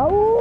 Ow!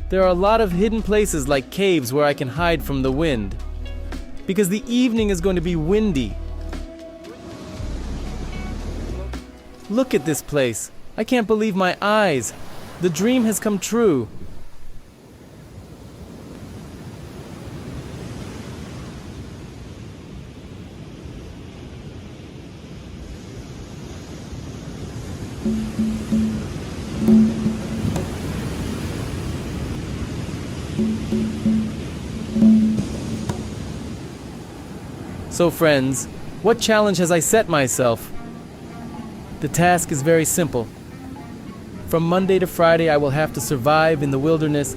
There are a lot of hidden places like caves where I can hide from the wind. Because the evening is going to be windy. Look at this place. I can't believe my eyes. The dream has come true. So friends, what challenge has I set myself? The task is very simple. From Monday to Friday, I will have to survive in the wilderness,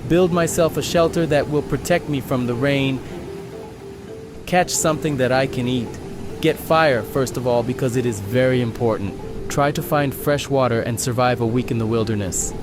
build myself a shelter that will protect me from the rain, catch something that I can eat, get fire first of all because it is very important, try to find fresh water and survive a week in the wilderness.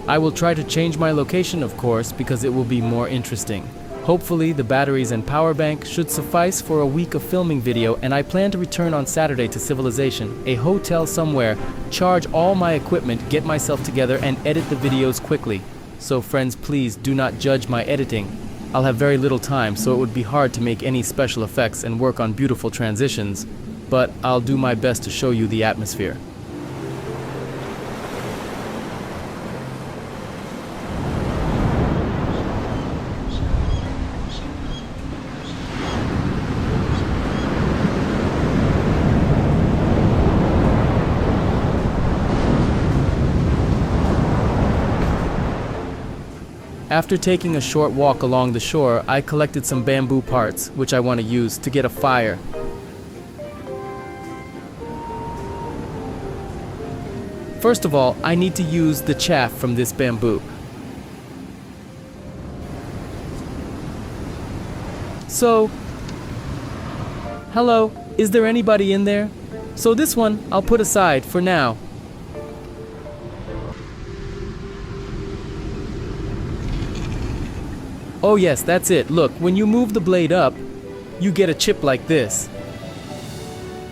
I will try to change my location of course because it will be more interesting. Hopefully the batteries and power bank should suffice for a week of filming video, and I plan to return on Saturday to civilization, a hotel somewhere, charge all my equipment, get myself together and edit the videos quickly. So friends, please do not judge my editing. I'll have very little time, so it would be hard to make any special effects and work on beautiful transitions, but I'll do my best to show you the atmosphere. After taking a short walk along the shore, I collected some bamboo parts, which I want to use to get a fire. First of all, I need to use the chaff from this bamboo. So, hello, is there anybody in there? So this one I'll put aside for now. Oh yes, that's it. Look, when you move the blade up, you get a chip like this.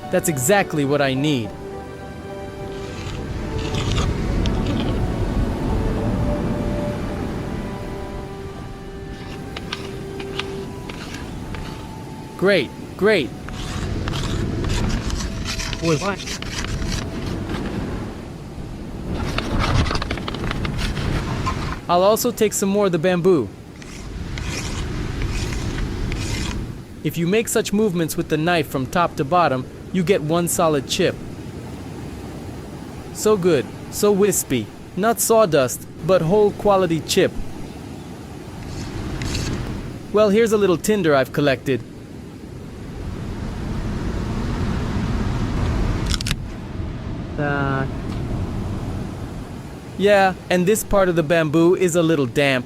That's exactly what I need. Great, great. Wait, what? I'll also take some more of the bamboo. If you make such movements with the knife from top to bottom, you get one solid chip. So good, so wispy. Not sawdust, but whole quality chip. Well, here's a little tinder I've collected. Yeah, and this part of the bamboo is a little damp.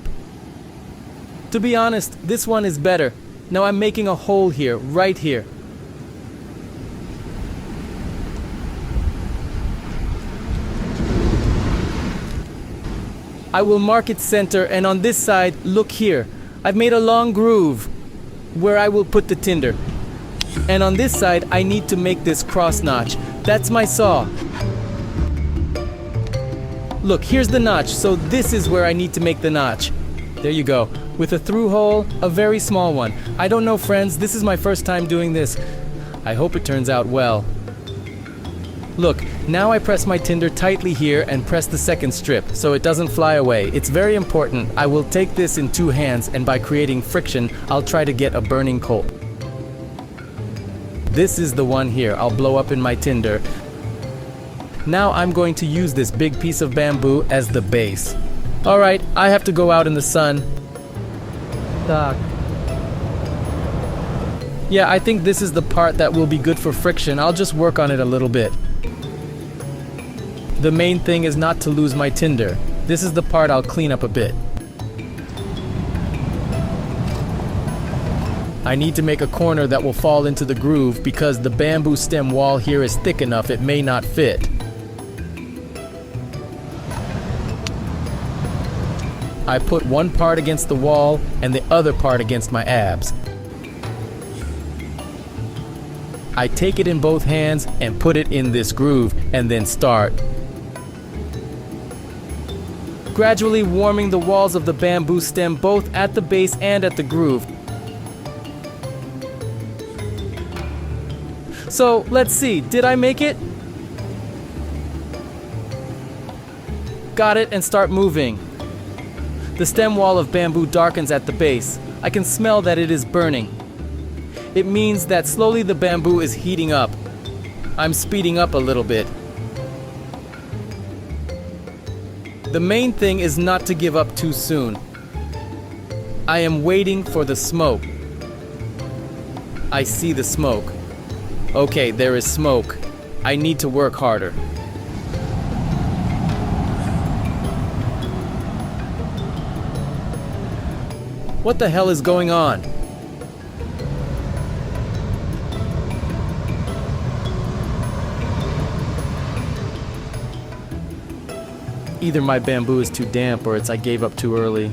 To be honest, this one is better. Now I'm making a hole here, right here. I will mark its center, and on this side, look here. I've made a long groove where I will put the tinder. And on this side, I need to make this cross notch. That's my saw. Look, here's the notch, so this is where I need to make the notch. There you go. With a through hole, a very small one. I don't know, friends, this is my first time doing this. I hope it turns out well. Look, now I press my tinder tightly here and press the second strip so it doesn't fly away. It's very important. I will take this in 2 hands, and by creating friction, I'll try to get a burning coal. This is the one here. I'll blow up in my tinder. Now I'm going to use this big piece of bamboo as the base. Alright, I have to go out in the sun. Yeah, I think this is the part that will be good for friction. I'll just work on it a little bit. The main thing is not to lose my tinder. This is the part I'll clean up a bit. I need to make a corner that will fall into the groove because the bamboo stem wall here is thick enough it may not fit. I put one part against the wall and the other part against my abs. I take it in both hands and put it in this groove and then start. Gradually warming the walls of the bamboo stem both at the base and at the groove. So, let's see, did I make it? Got it, and start moving. The stem wall of bamboo darkens at the base. I can smell that it is burning. It means that slowly the bamboo is heating up. I'm speeding up a little bit. The main thing is not to give up too soon. I am waiting for the smoke. I see the smoke. Okay, there is smoke. I need to work harder. What the hell is going on? Either my bamboo is too damp or it's I gave up too early.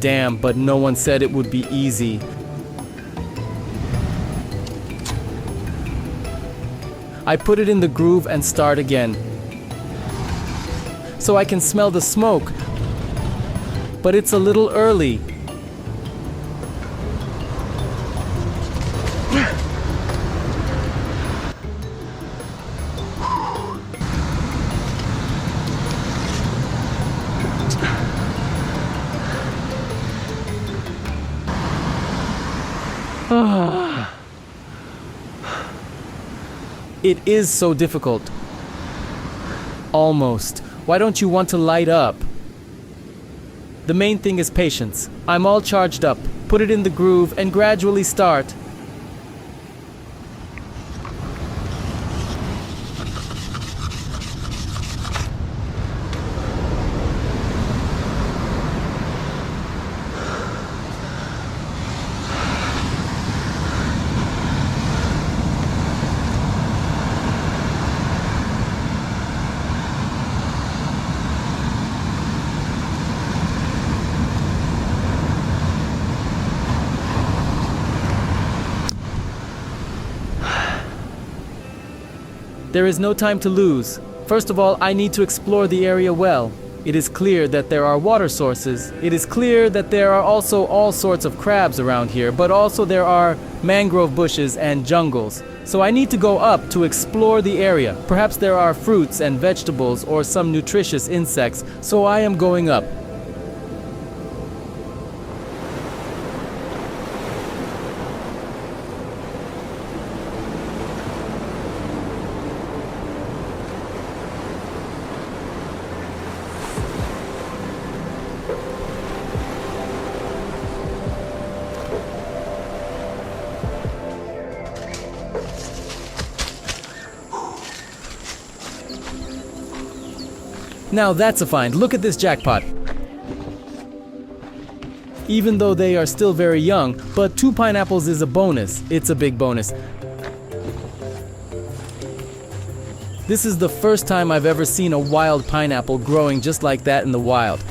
Damn, but no one said it would be easy. I put it in the groove and start again. So I can smell the smoke. But it's a little early. It is so difficult. Almost. Why don't you want to light up? The main thing is patience. I'm all charged up. Put it in the groove and gradually start. There is no time to lose. First of all, I need to explore the area well. It is clear that there are water sources. It is clear that there are also all sorts of crabs around here, but also there are mangrove bushes and jungles. So I need to go up to explore the area. Perhaps there are fruits and vegetables or some nutritious insects, so I am going up. Now that's a find. Look at this jackpot. Even though they are still very young, but 2 pineapples is a bonus. It's a big bonus. This is the first time I've ever seen a wild pineapple growing just like that in the wild.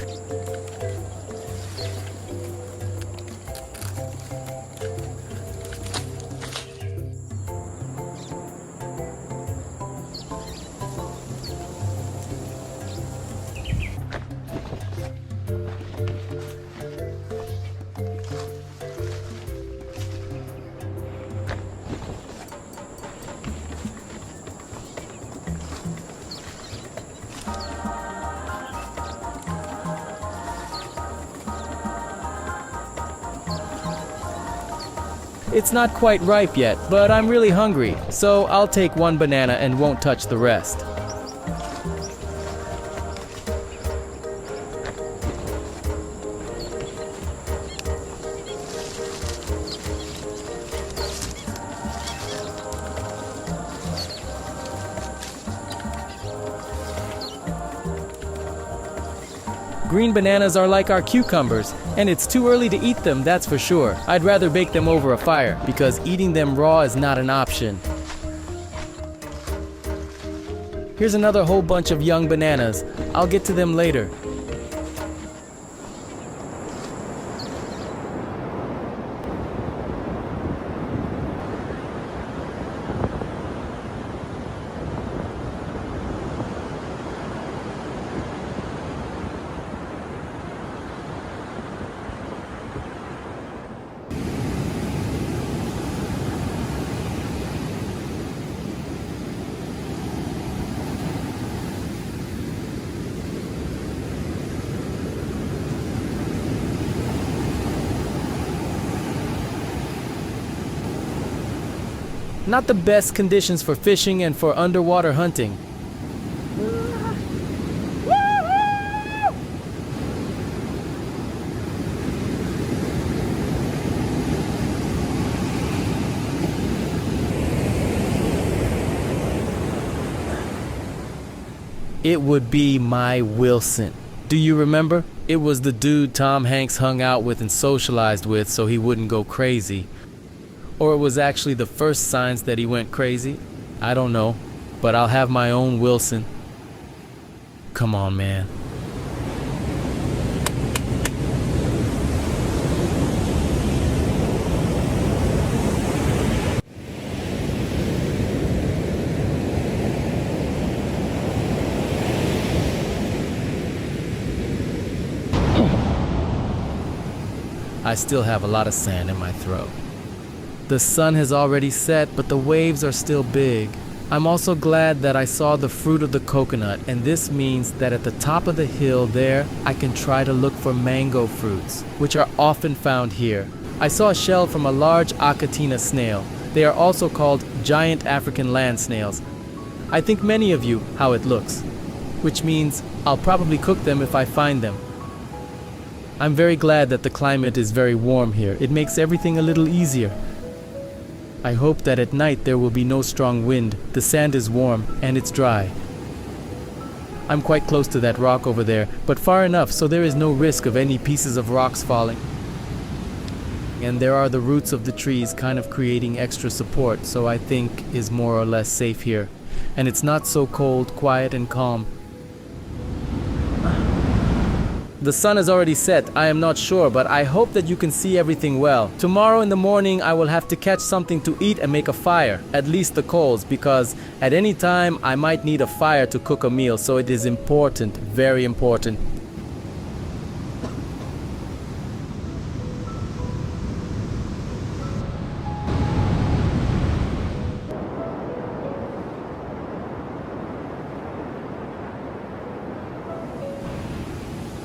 It's not quite ripe yet, but I'm really hungry, so I'll take 1 banana and won't touch the rest. Green bananas are like our cucumbers, and it's too early to eat them, that's for sure. I'd rather bake them over a fire, because eating them raw is not an option. Here's another whole bunch of young bananas. I'll get to them later. Not the best conditions for fishing and for underwater hunting. It would be my Wilson. Do you remember? It was the dude Tom Hanks hung out with and socialized with so he wouldn't go crazy. Or it was actually the first signs that he went crazy. I don't know, but I'll have my own Wilson. Come on, man. I still have a lot of sand in my throat. The sun has already set, but the waves are still big. I'm also glad that I saw the fruit of the coconut, and this means that at the top of the hill there, I can try to look for mango fruits, which are often found here. I saw a shell from a large Achatina snail. They are also called giant African land snails. I think many of you how it looks, which means I'll probably cook them if I find them. I'm very glad that the climate is very warm here. It makes everything a little easier. I hope that at night there will be no strong wind. The sand is warm and it's dry. I'm quite close to that rock over there, but far enough so there is no risk of any pieces of rocks falling. And there are the roots of the trees kind of creating extra support, so I think is more or less safe here. And it's not so cold, quiet and calm. The sun has already set, I am not sure, but I hope that you can see everything well. Tomorrow in the morning I will have to catch something to eat and make a fire, at least the coals, because at any time I might need a fire to cook a meal, so it is important, very important.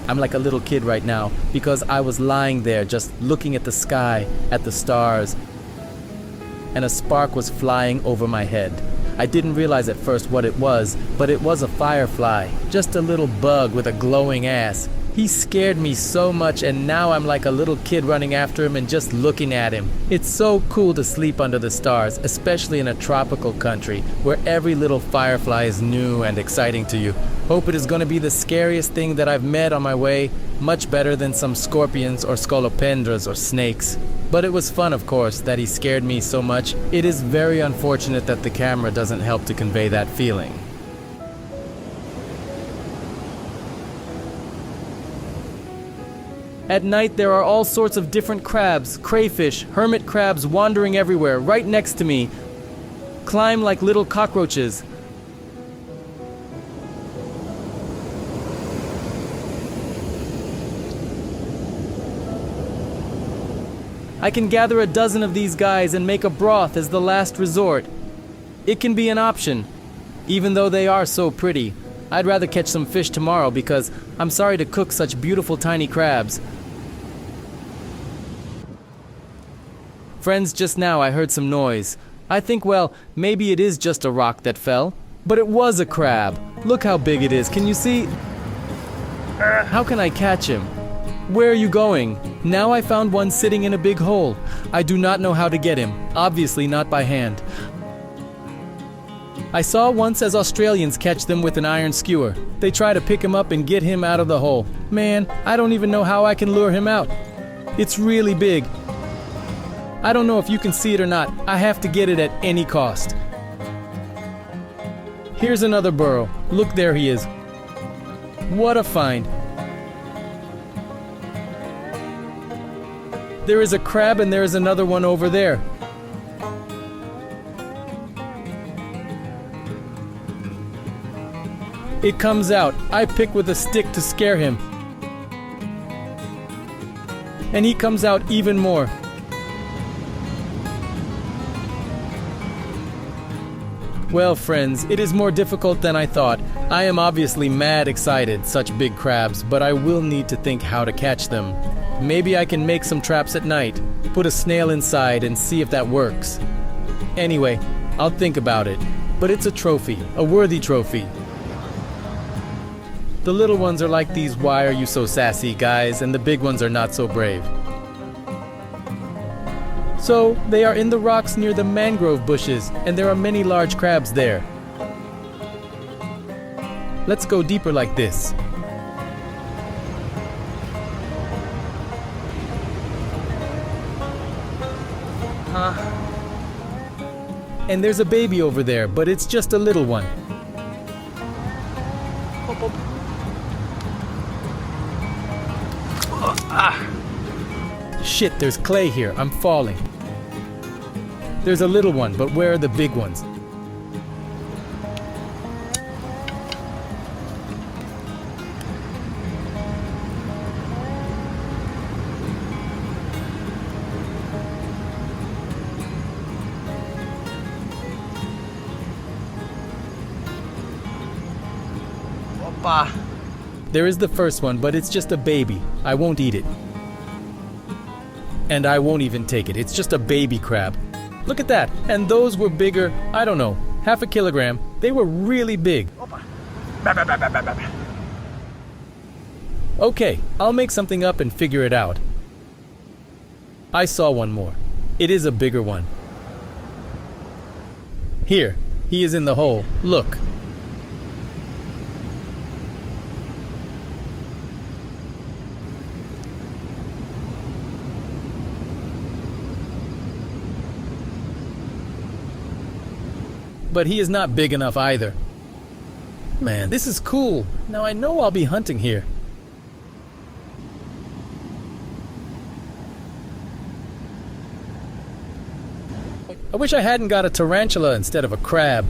I'm like a little kid right now because I was lying there just looking at the sky, at the stars, and a spark was flying over my head. I didn't realize at first what it was, but it was a firefly, just a little bug with a glowing ass. He scared me so much, and now I'm like a little kid running after him and just looking at him. It's so cool to sleep under the stars, especially in a tropical country where every little firefly is new and exciting to you. Hope it is going to be the scariest thing that I've met on my way, much better than some scorpions or scolopendras or snakes. But it was fun, of course, that he scared me so much. It is very unfortunate that the camera doesn't help to convey that feeling. At night there are all sorts of different crabs, crayfish, hermit crabs wandering everywhere, right next to me. Climb like little cockroaches. I can gather a dozen of these guys and make a broth as the last resort. It can be an option, even though they are so pretty. I'd rather catch some fish tomorrow because I'm sorry to cook such beautiful tiny crabs. Friends, just now I heard some noise. I think, well, maybe it is just a rock that fell. But it was a crab. Look how big it is. Can you see? How can I catch him? Where are you going? Now I found one sitting in a big hole. I do not know how to get him. Obviously not by hand. I saw once as Australians catch them with an iron skewer. They try to pick him up and get him out of the hole. Man, I don't even know how I can lure him out. It's really big. I don't know if you can see it or not. I have to get it at any cost. Here's another burrow. Look, there he is. What a find. There is a crab and there is another one over there. It comes out. I pick with a stick to scare him. And he comes out even more. Well, friends, it is more difficult than I thought. I am obviously mad excited, such big crabs, but I will need to think how to catch them. Maybe I can make some traps at night, put a snail inside and see if that works. Anyway, I'll think about it. But it's a trophy, a worthy trophy. The little ones are like these "why are you so sassy" guys, and the big ones are not so brave. So, they are in the rocks near the mangrove bushes, and there are many large crabs there. Let's go deeper like this. And there's a baby over there, but it's just a little one. Shit, there's clay here. I'm falling. There's a little one, but where are the big ones? Opa. There is the first one, but it's just a baby. I won't eat it. And I won't even take it. It's just a baby crab. Look at that. And those were bigger, I don't know, half a kilogram. They were really big. Okay, I'll make something up and figure it out. I saw one more. It is a bigger one. Here, he is in the hole. Look. But he is not big enough either. Man, this is cool. Now I know I'll be hunting here. wish I hadn't got a tarantula instead of a crab.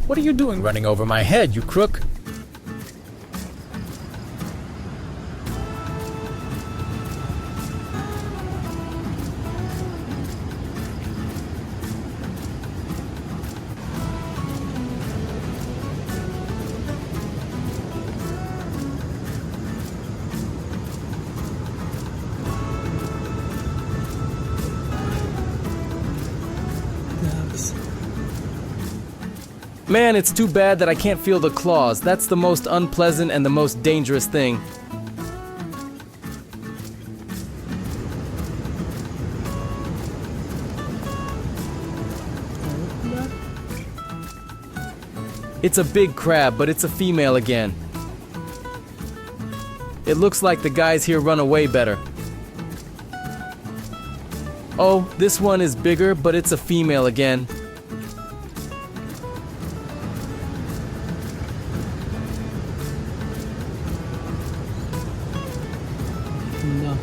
What are you doing running over my head, you crook? Man, it's too bad that I can't feel the claws. That's the most unpleasant and the most dangerous thing. It's a big crab, but it's a female again. It looks like the guys here run away better. Oh, this one is bigger, but it's a female again. No.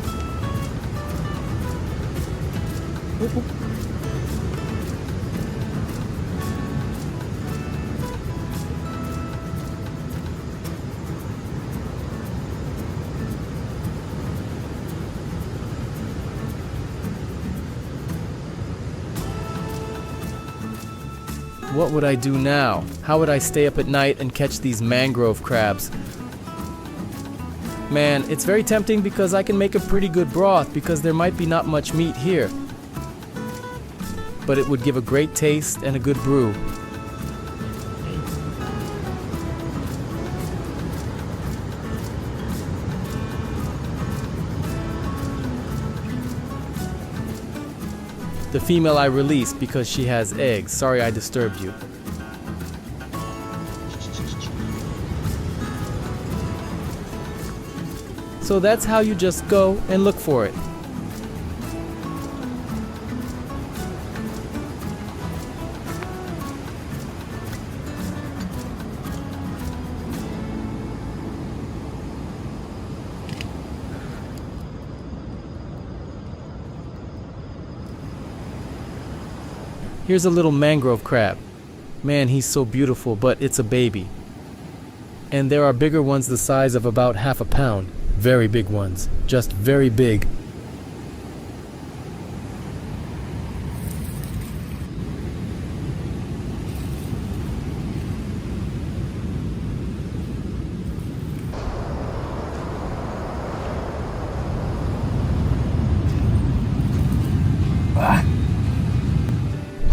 What would I do now? How would I stay up at night and catch these mangrove crabs? Man, it's very tempting because I can make a pretty good broth because there might be not much meat here. But it would give a great taste and a good brew. The female I released because she has eggs. Sorry I disturbed you. So that's how you just go and look for it. Here's a little mangrove crab. Man, he's so beautiful, but it's a baby. And there are bigger ones the size of about half a pound. Very big ones, just very big.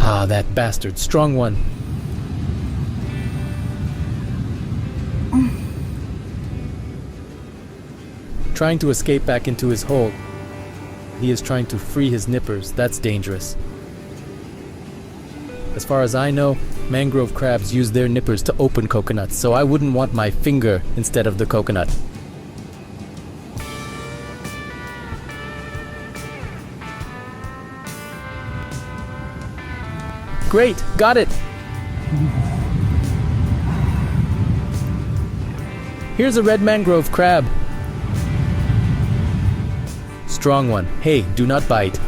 Ah, that bastard, strong one. Trying to escape back into his hole. He is trying to free his nippers. That's dangerous. As far as I know, mangrove crabs use their nippers to open coconuts, so I wouldn't want my finger instead of the coconut. Great, got it! Here's a red mangrove crab. Strong one. Hey, do not bite.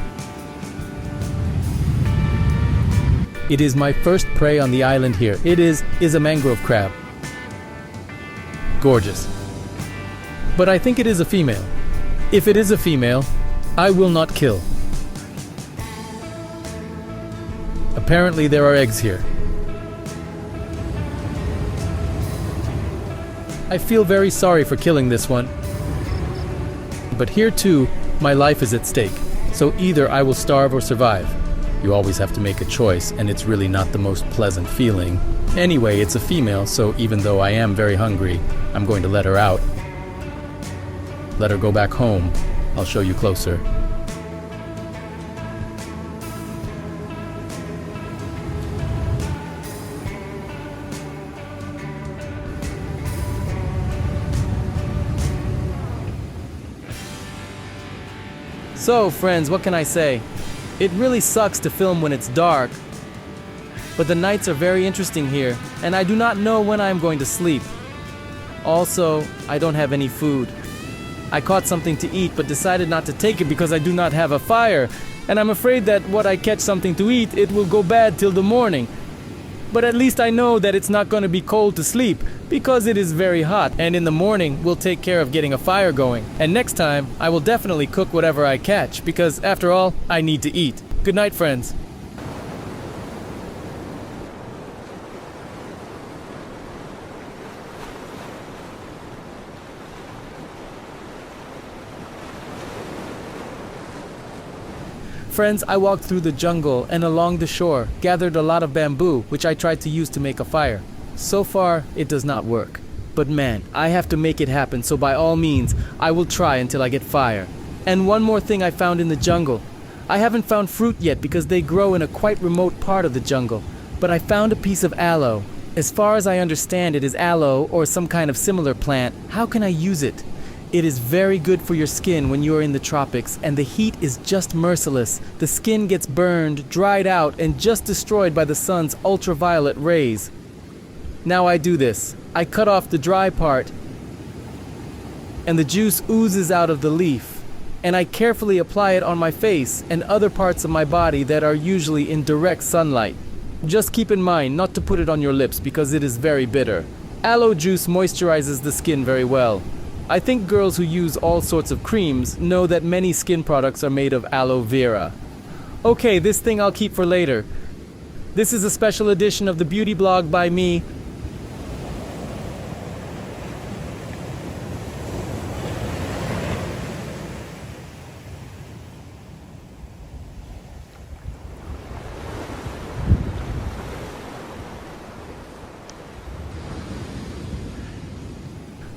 It is my first prey on the island here. It is a mangrove crab. Gorgeous. But I think it is a female. If it is a female, I will not kill. Apparently there are eggs here. I feel very sorry for killing this one. But here too, my life is at stake. So either I will starve or survive. You always have to make a choice, and it's really not the most pleasant feeling. Anyway, it's a female, so even though I am very hungry, I'm going to let her out. Let her go back home. I'll show you closer. So, friends, what can I say? It really sucks to film when it's dark, but the nights are very interesting here, and I do not know when I am going to sleep. Also, I don't have any food. I caught something to eat, but decided not to take it because I do not have a fire, and I'm afraid that when I catch something to eat, it will go bad till the morning. But at least I know that it's not going to be cold to sleep, because it is very hot, and in the morning we'll take care of getting a fire going. And next time, I will definitely cook whatever I catch, because after all, I need to eat. Good night, friends. Friends, I walked through the jungle and along the shore, gathered a lot of bamboo, which I tried to use to make a fire. So far, it does not work. But man, I have to make it happen, so by all means, I will try until I get fire. And one more thing I found in the jungle. I haven't found fruit yet because they grow in a quite remote part of the jungle. But I found a piece of aloe. As far as I understand, it is aloe or some kind of similar plant. How can I use it? It is very good for your skin when you are in the tropics, and the heat is just merciless. The skin gets burned, dried out, and just destroyed by the sun's ultraviolet rays. Now I do this. I cut off the dry part, and the juice oozes out of the leaf, and I carefully apply it on my face and other parts of my body that are usually in direct sunlight. Just keep in mind not to put it on your lips because it is very bitter. Aloe juice moisturizes the skin very well. I think girls who use all sorts of creams know that many skin products are made of aloe vera. Okay, this thing I'll keep for later. This is a special edition of the beauty blog by me.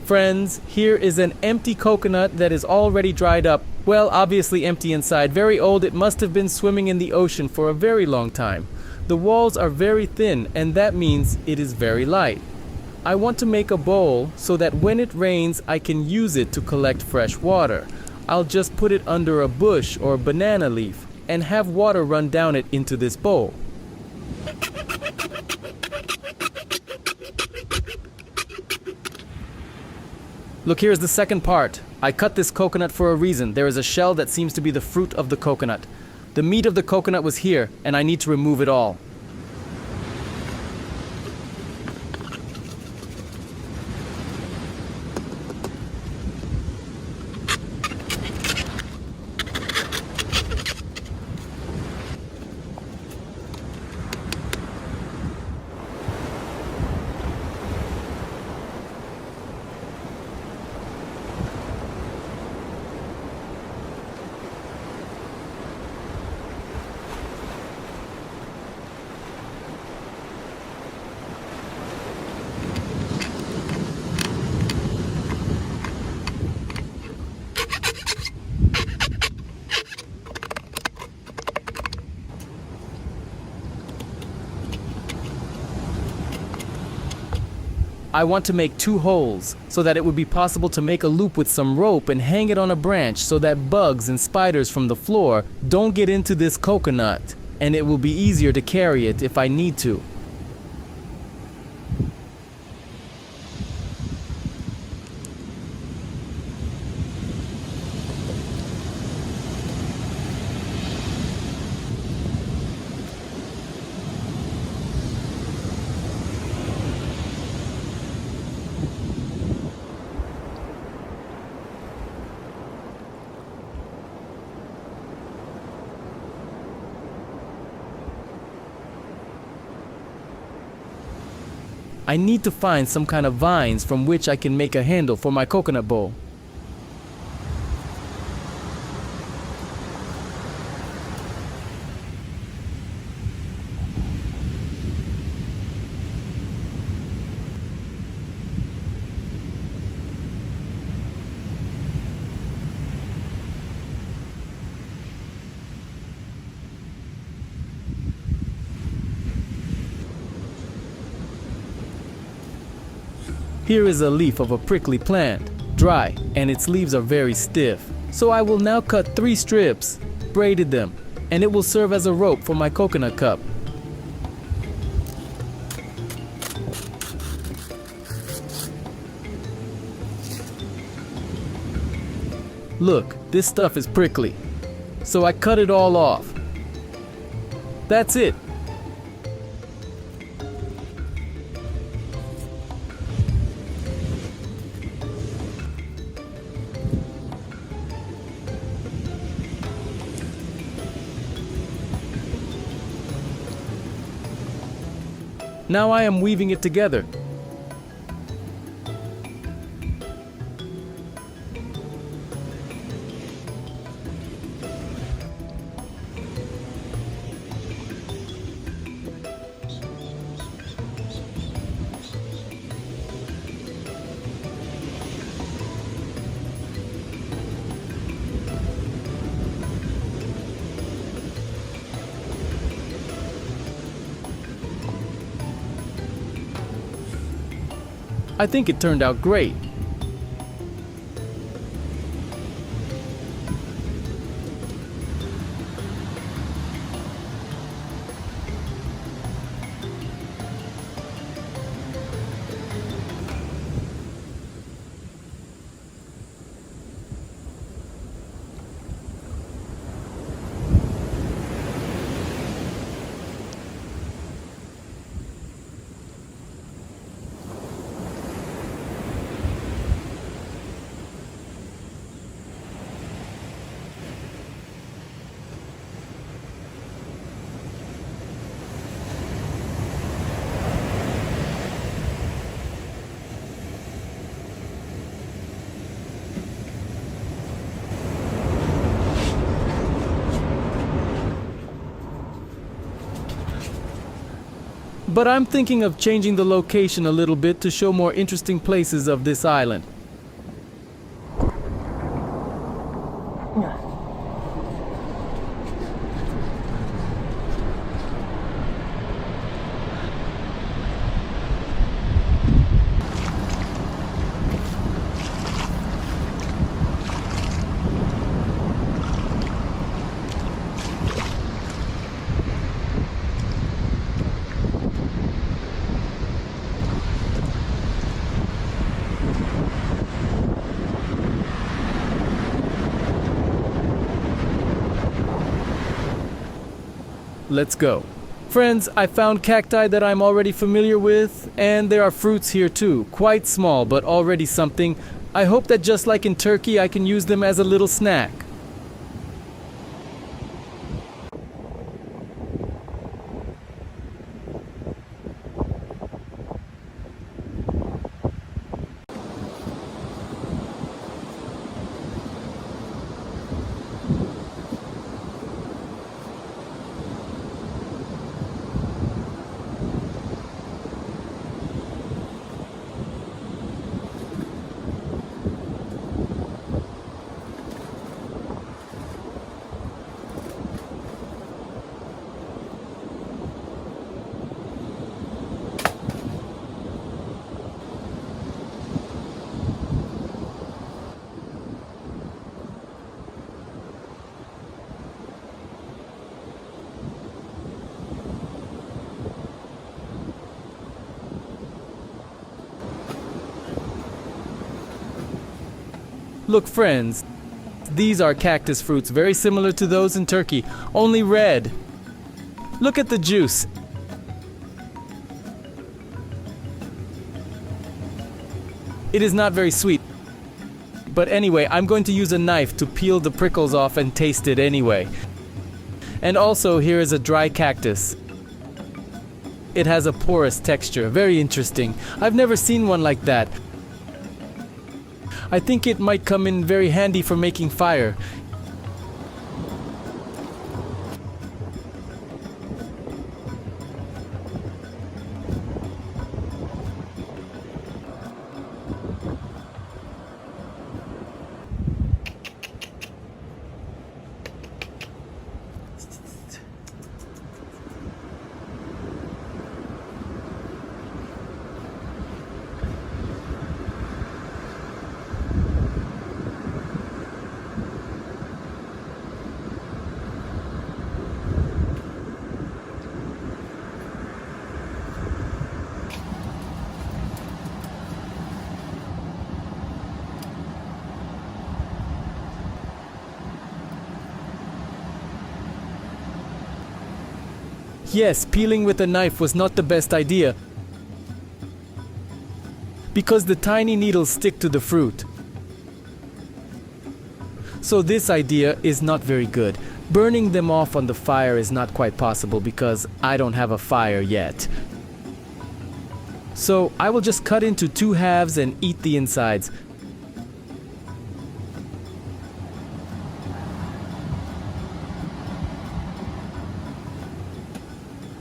Friends, here is an empty coconut that is already dried up. Well, obviously empty inside. Very old. It must have been swimming in the ocean for a very long time. The walls are very thin, and that means it is very light. I want to make a bowl so that when it rains, I can use it to collect fresh water. I'll just put it under a bush or banana leaf and have water run down it into this bowl. Look, here's the second part. I cut this coconut for a reason. There is a shell that seems to be the fruit of the coconut. The meat of the coconut was here, and I need to remove it all. I want to make 2 holes so that it would be possible to make a loop with some rope and hang it on a branch so that bugs and spiders from the floor don't get into this coconut, and it will be easier to carry it if I need to. I need to find some kind of vines from which I can make a handle for my coconut bowl. Here is a leaf of a prickly plant, dry, and its leaves are very stiff. So I will now cut 3 strips, braided them, and it will serve as a rope for my coconut cup. Look, this stuff is prickly, so I cut it all off. That's it. Now I am weaving it together. I think it turned out great. But I'm thinking of changing the location a little bit to show more interesting places of this island. Let's go. Friends, I found cacti that I'm already familiar with, and there are fruits here too, quite small but already something. I hope that just like in Turkey, I can use them as a little snack. Look, friends, these are cactus fruits very similar to those in Turkey, only red. Look at the juice. It is not very sweet. But anyway, I'm going to use a knife to peel the prickles off and taste it anyway. And also, here is a dry cactus. It has a porous texture, very interesting. I've never seen one like that. I think it might come in very handy for making fire. Yes, peeling with a knife was not the best idea, because the tiny needles stick to the fruit. So this idea is not very good. Burning them off on the fire is not quite possible because I don't have a fire yet. So I will just cut into 2 halves and eat the insides.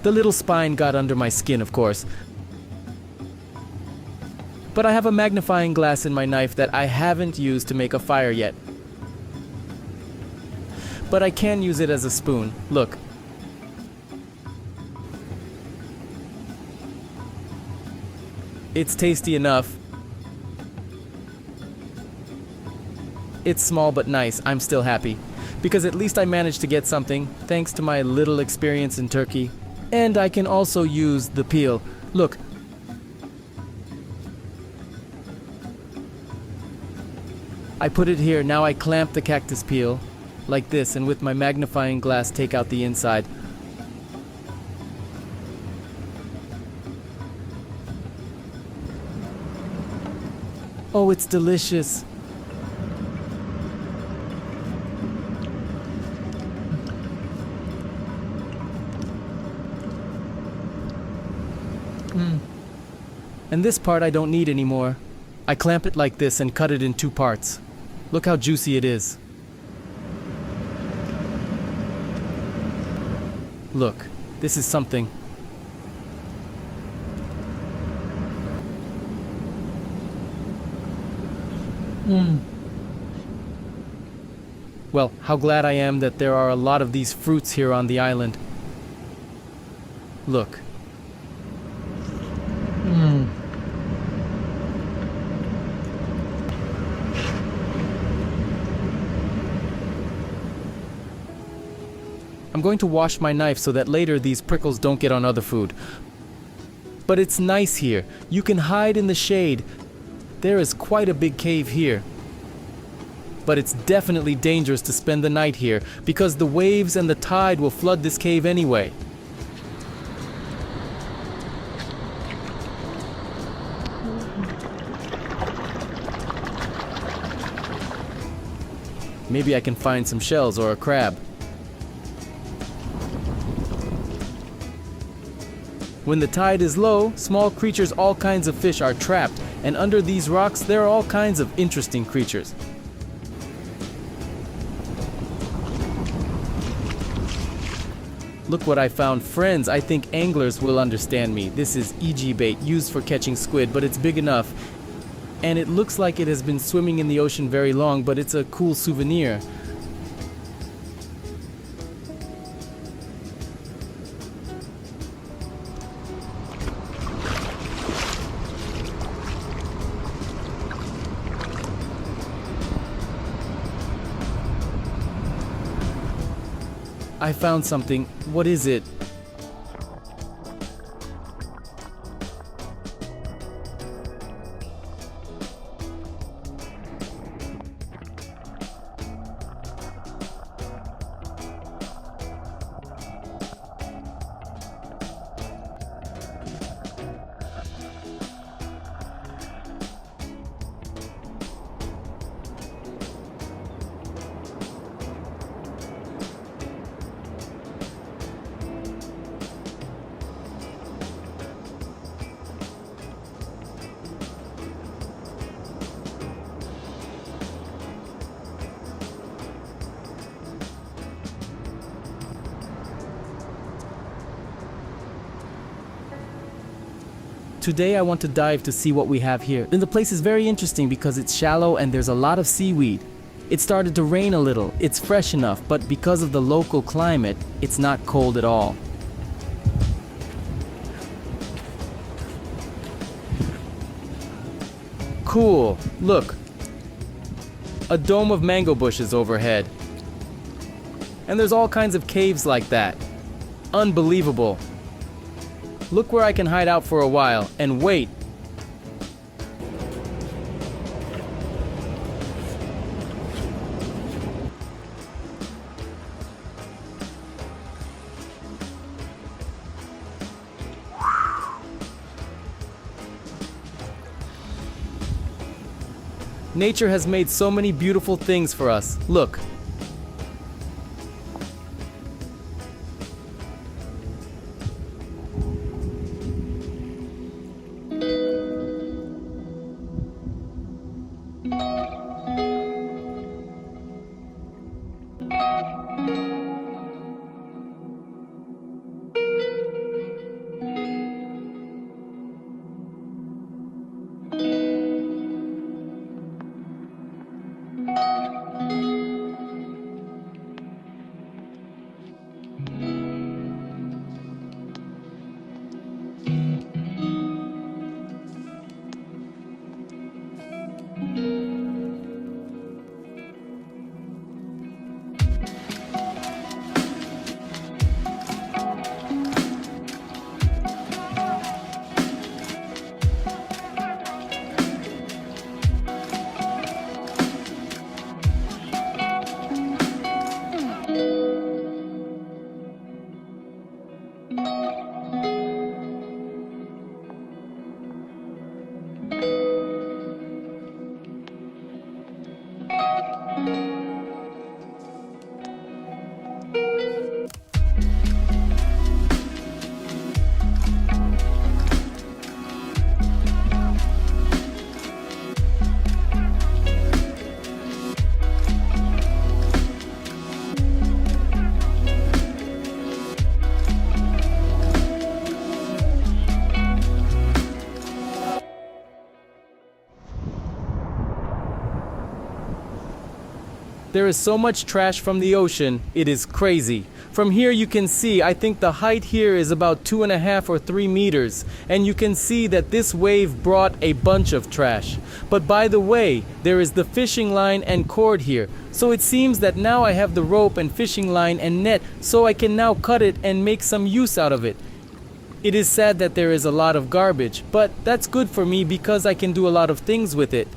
The little spine got under my skin, of course. But I have a magnifying glass in my knife that I haven't used to make a fire yet. But I can use it as a spoon. Look. It's tasty enough. It's small but nice. I'm still happy. Because at least I managed to get something, thanks to my little experience in Turkey. And I can also use the peel. Look. I put it here. Now I clamp the cactus peel like this, and with my magnifying glass take out the inside. Oh, it's delicious. And this part I don't need anymore. I clamp it like this and cut it in 2 parts. Look how juicy it is. Look, this is something. Well, how glad I am that there are a lot of these fruits here on the island. Look. I'm going to wash my knife so that later these prickles don't get on other food. But it's nice here. You can hide in the shade. There is quite a big cave here. But it's definitely dangerous to spend the night here because the waves and the tide will flood this cave anyway. Maybe I can find some shells or a crab. When the tide is low, small creatures, all kinds of fish are trapped, and under these rocks there are all kinds of interesting creatures. Look what I found, friends. I think anglers will understand me. This is EG bait used for catching squid, but it's big enough. And it looks like it has been swimming in the ocean very long, but it's a cool souvenir. I found something. What is it? Today I want to dive to see what we have here. And the place is very interesting because it's shallow and there's a lot of seaweed. It started to rain a little. It's fresh enough, but because of the local climate, it's not cold at all. Cool. Look. A dome of mango bushes overhead. And there's all kinds of caves like that. Unbelievable. Look where I can hide out for a while and wait. Nature has made so many beautiful things for us. Look. There is so much trash from the ocean, it is crazy. From here you can see, I think the height here is about 2.5 or 3 meters, and you can see that this wave brought a bunch of trash. But by the way, there is the fishing line and cord here, so it seems that now I have the rope and fishing line and net, so I can now cut it and make some use out of it. It is sad that there is a lot of garbage, but that's good for me because I can do a lot of things with it.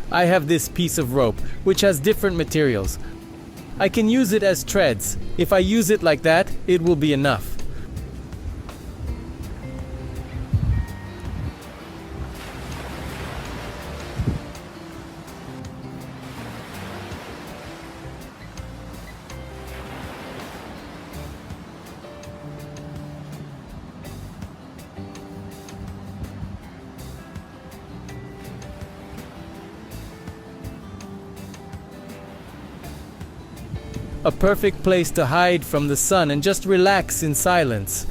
I have this piece of rope, which has different materials. I can use it as treads. If I use it like that, it will be enough. A perfect place to hide from the sun and just relax in silence.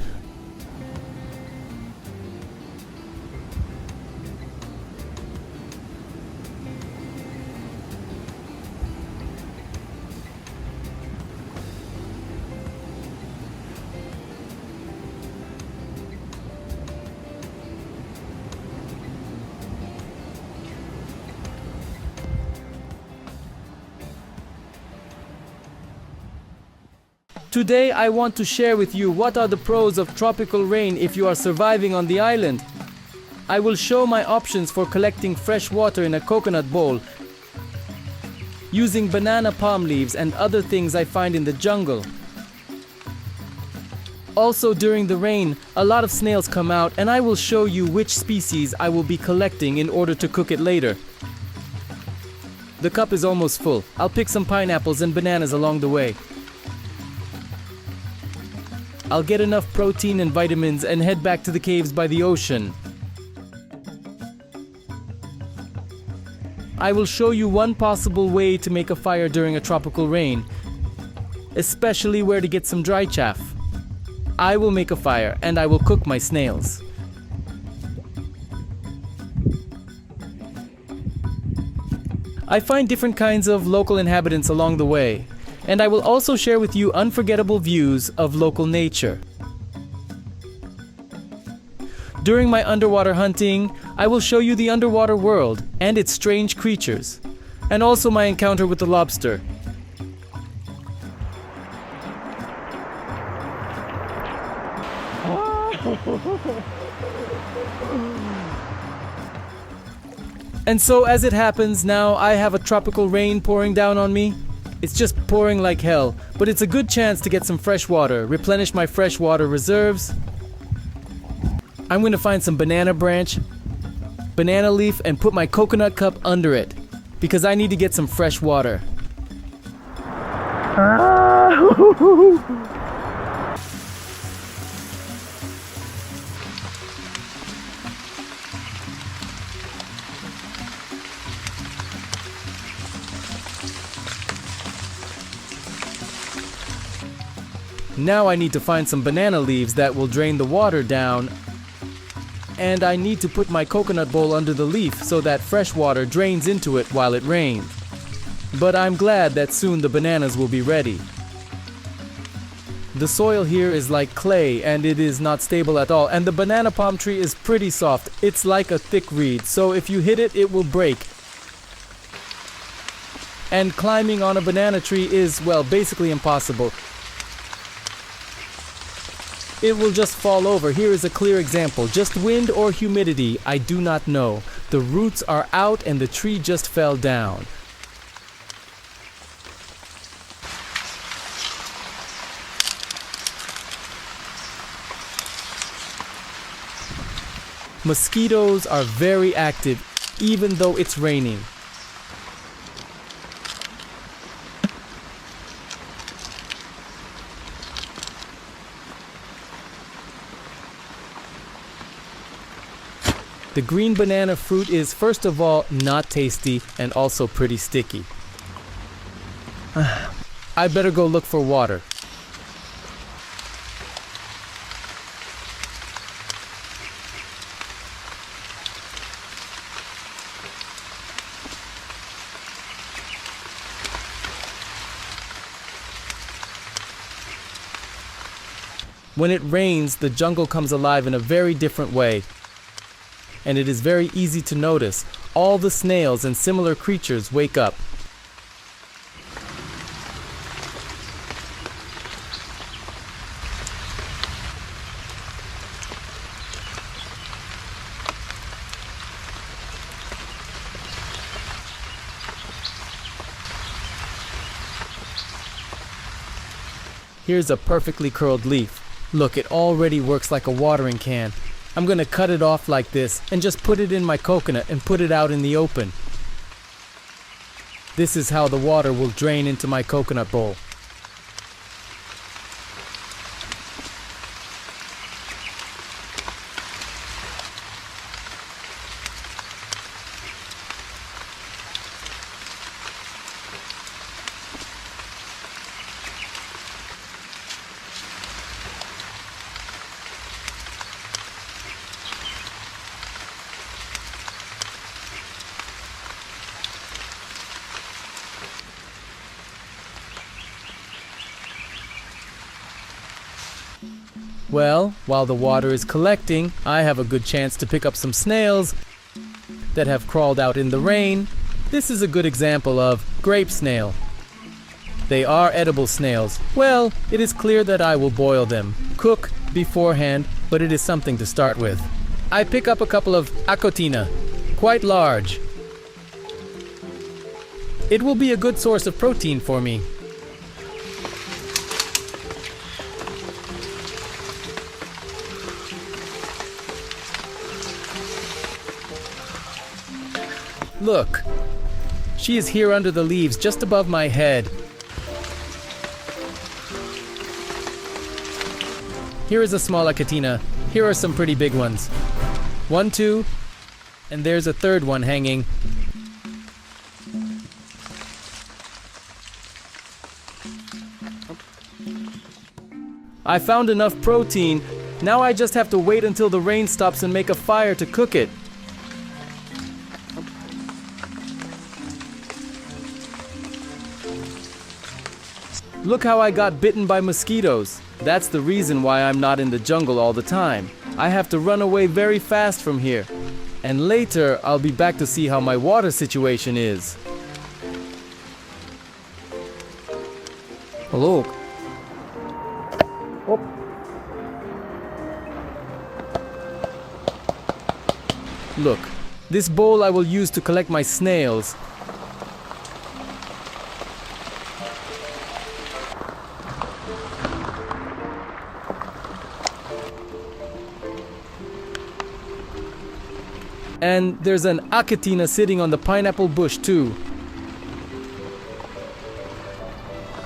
Today I want to share with you what are the pros of tropical rain if you are surviving on the island. I will show my options for collecting fresh water in a coconut bowl, using banana palm leaves and other things I find in the jungle. Also during the rain, a lot of snails come out and I will show you which species I will be collecting in order to cook it later. The cup is almost full. I'll pick some pineapples and bananas along the way. I'll get enough protein and vitamins and head back to the caves by the ocean. I will show you one possible way to make a fire during a tropical rain, especially where to get some dry chaff. I will make a fire and I will cook my snails. I find different kinds of local inhabitants along the way, and I will also share with you unforgettable views of local nature. During my underwater hunting, I will show you the underwater world and its strange creatures, and also my encounter with the lobster. And so as it happens, now I have a tropical rain pouring down on me. It's just pouring like hell, but it's a good chance to get some fresh water, replenish my freshwater reserves. I'm going to find some banana branch, banana leaf, and put my coconut cup under it, because I need to get some fresh water. Now I need to find some banana leaves that will drain the water down, and I need to put my coconut bowl under the leaf so that fresh water drains into it while it rains. But I'm glad that soon the bananas will be ready. The soil here is like clay and it is not stable at all, and the banana palm tree is pretty soft. It's like a thick reed, so if you hit it, it will break. And climbing on a banana tree is, well, basically impossible. It will just fall over. Here is a clear example. Just wind or humidity, I do not know. The roots are out and the tree just fell down. Mosquitoes are very active, even though it's raining. The green banana fruit is, first of all, not tasty and also pretty sticky. I better go look for water. When it rains, the jungle comes alive in a very different way. And it is very easy to notice. All the snails and similar creatures wake up. Here's a perfectly curled leaf. Look, it already works like a watering can. I'm going to cut it off like this and just put it in my coconut and put it out in the open. This is how the water will drain into my coconut bowl. Well, while the water is collecting, I have a good chance to pick up some snails that have crawled out in the rain. This is a good example of grape snail. They are edible snails. Well, it is clear that I will boil them, cook beforehand, but it is something to start with. I pick up a couple of acotina, quite large. It will be a good source of protein for me. Look, she is here under the leaves, just above my head. Here is a small acatina. Here are some pretty big ones. 1, 2, and there's a third one hanging. I found enough protein. Now I just have to wait until the rain stops and make a fire to cook it. Look how I got bitten by mosquitoes. That's the reason why I'm not in the jungle all the time. I have to run away very fast from here. And later, I'll be back to see how my water situation is. Look. Oh. Look, this bowl I will use to collect my snails. And there's an acatina sitting on the pineapple bush too.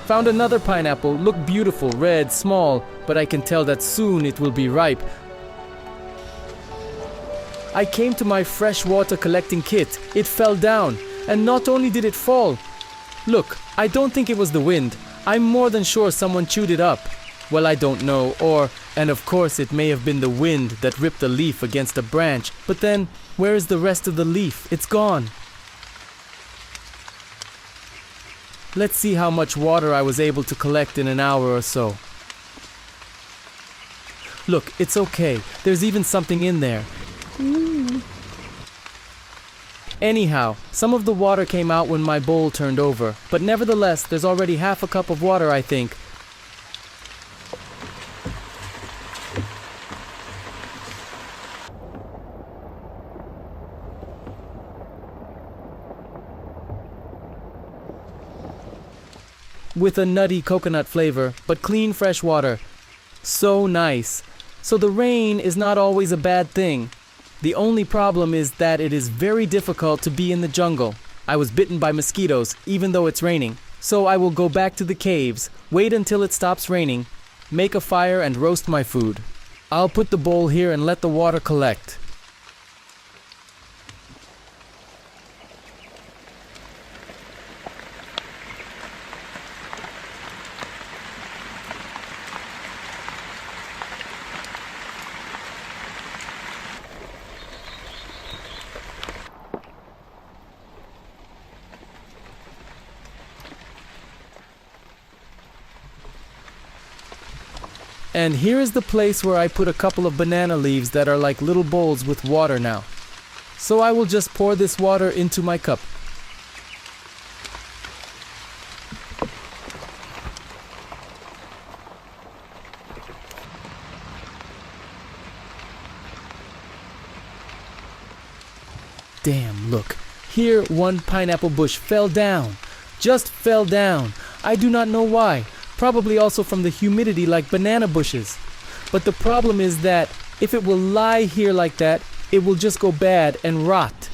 Found another pineapple, look beautiful, red, small, but I can tell that soon it will be ripe. I came to my freshwater collecting kit. It fell down, and not only did it fall. Look, I don't think it was the wind. I'm more than sure someone chewed it up. Well, I don't know, and of course it may have been the wind that ripped a leaf against a branch, but then, where is the rest of the leaf? It's gone. Let's see how much water I was able to collect in an hour or so. Look, it's okay. There's even something in there. Anyhow, some of the water came out when my bowl turned over, but nevertheless, there's already half a cup of water, I think. With a nutty coconut flavor, but clean fresh water. So nice. So the rain is not always a bad thing. The only problem is that it is very difficult to be in the jungle. I was bitten by mosquitoes, even though it's raining. So I will go back to the caves, wait until it stops raining, make a fire and roast my food. I'll put the bowl here and let the water collect. And here is the place where I put a couple of banana leaves that are like little bowls with water now. So I will just pour this water into my cup. Damn, look. Here one pineapple bush fell down. Just fell down. I do not know why. Probably also from the humidity like banana bushes. But the problem is that if it will lie here like that, it will just go bad and rot.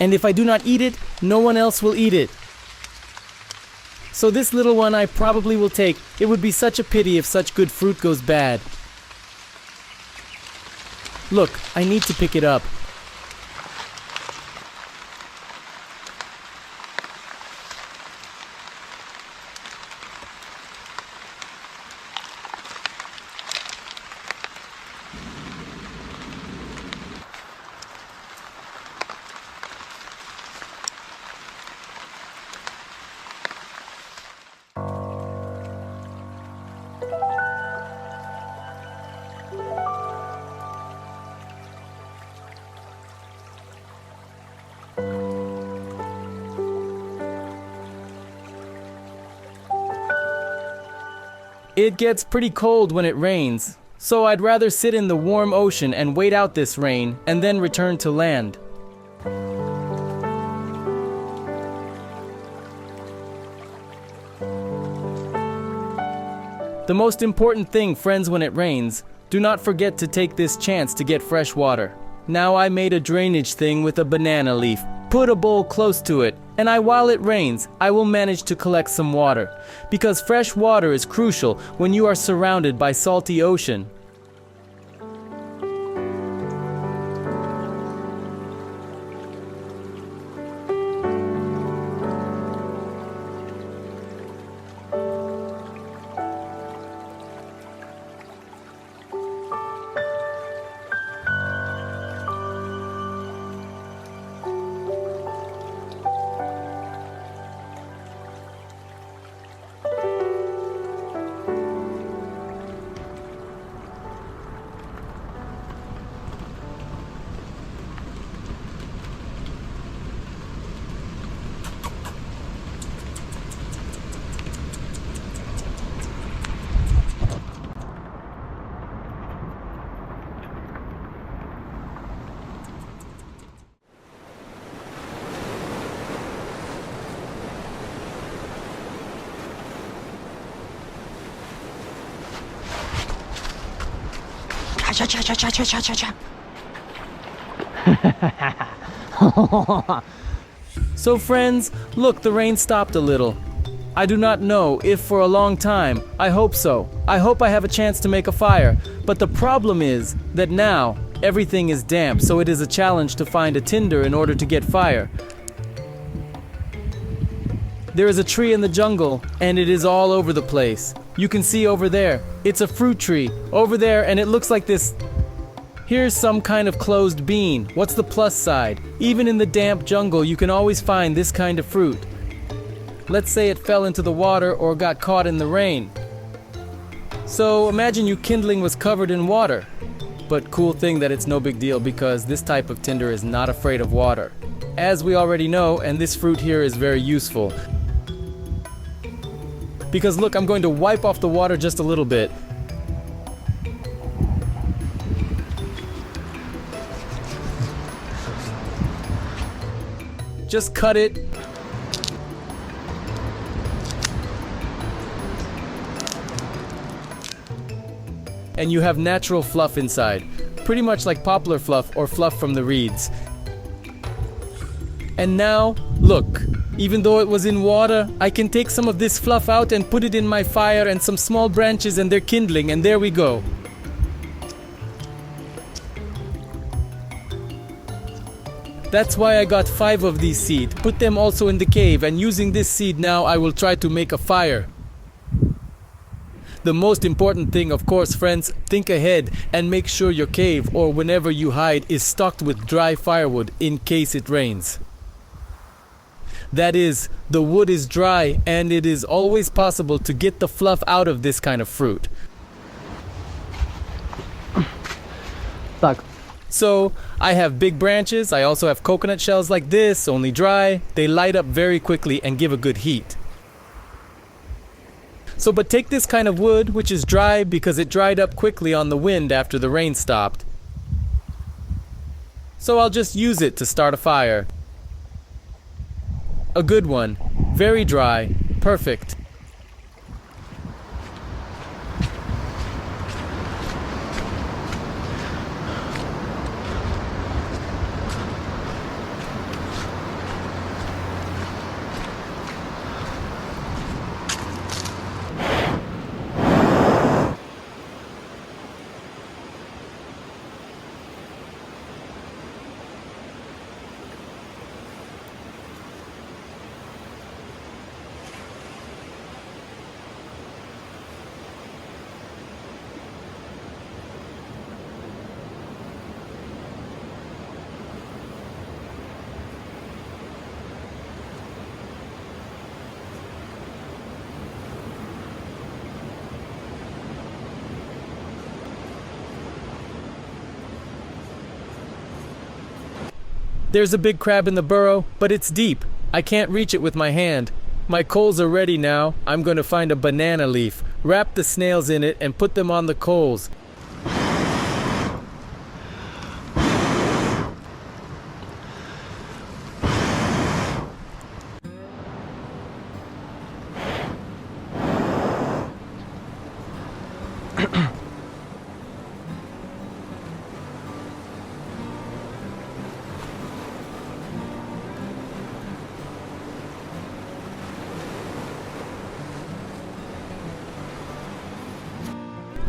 And if I do not eat it, no one else will eat it. So this little one I probably will take. It would be such a pity if such good fruit goes bad. Look, I need to pick it up. It gets pretty cold when it rains, so I'd rather sit in the warm ocean and wait out this rain and then return to land. The most important thing, friends, when it rains, do not forget to take this chance to get fresh water. Now I made a drainage thing with a banana leaf, put a bowl close to it, and while it rains, I will manage to collect some water. Because fresh water is crucial when you are surrounded by salty ocean. So friends, look, the rain stopped a little. I do not know if for a long time. I hope so. I hope I have a chance to make a fire. But the problem is that now everything is damp, so it is a challenge to find a tinder in order to get fire. There is a tree in the jungle, and it is all over the place. You can see over there. It's a fruit tree. Over there, and it looks like this. Here's some kind of closed bean. What's the plus side? Even in the damp jungle, you can always find this kind of fruit. Let's say it fell into the water or got caught in the rain. So imagine your kindling was covered in water. But cool thing that it's no big deal because this type of tinder is not afraid of water. As we already know, and this fruit here is very useful. Because look, I'm going to wipe off the water just a little bit. Just cut it. And you have natural fluff inside. Pretty much like poplar fluff or fluff from the reeds. And now, look. Even though it was in water, I can take some of this fluff out and put it in my fire and some small branches and they're kindling, and there we go. That's why I got 5 of these seeds. Put them also in the cave, and using this seed now I will try to make a fire. The most important thing, of course, friends, think ahead and make sure your cave or whenever you hide is stocked with dry firewood in case it rains. That is, the wood is dry and it is always possible to get the fluff out of this kind of fruit. So, I have big branches, I also have coconut shells like this, only dry. They light up very quickly and give a good heat. So, but take this kind of wood, which is dry because it dried up quickly on the wind after the rain stopped. So I'll just use it to start a fire. A good one. Very dry. Perfect. There's a big crab in the burrow, but it's deep. I can't reach it with my hand. My coals are ready now. I'm going to find a banana leaf, wrap the snails in it, and put them on the coals.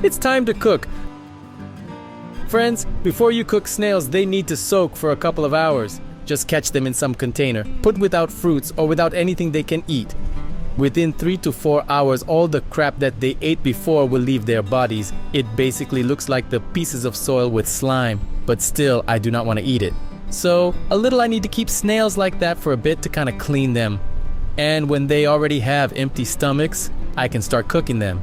It's time to cook. Friends, before you cook snails, they need to soak for a couple of hours. Just catch them in some container. Put without fruits or without anything they can eat. Within 3 to 4 hours, all the crap that they ate before will leave their bodies. It basically looks like the pieces of soil with slime, but still, I do not want to eat it. So, a little I need to keep snails like that for a bit to kind of clean them. And when they already have empty stomachs, I can start cooking them.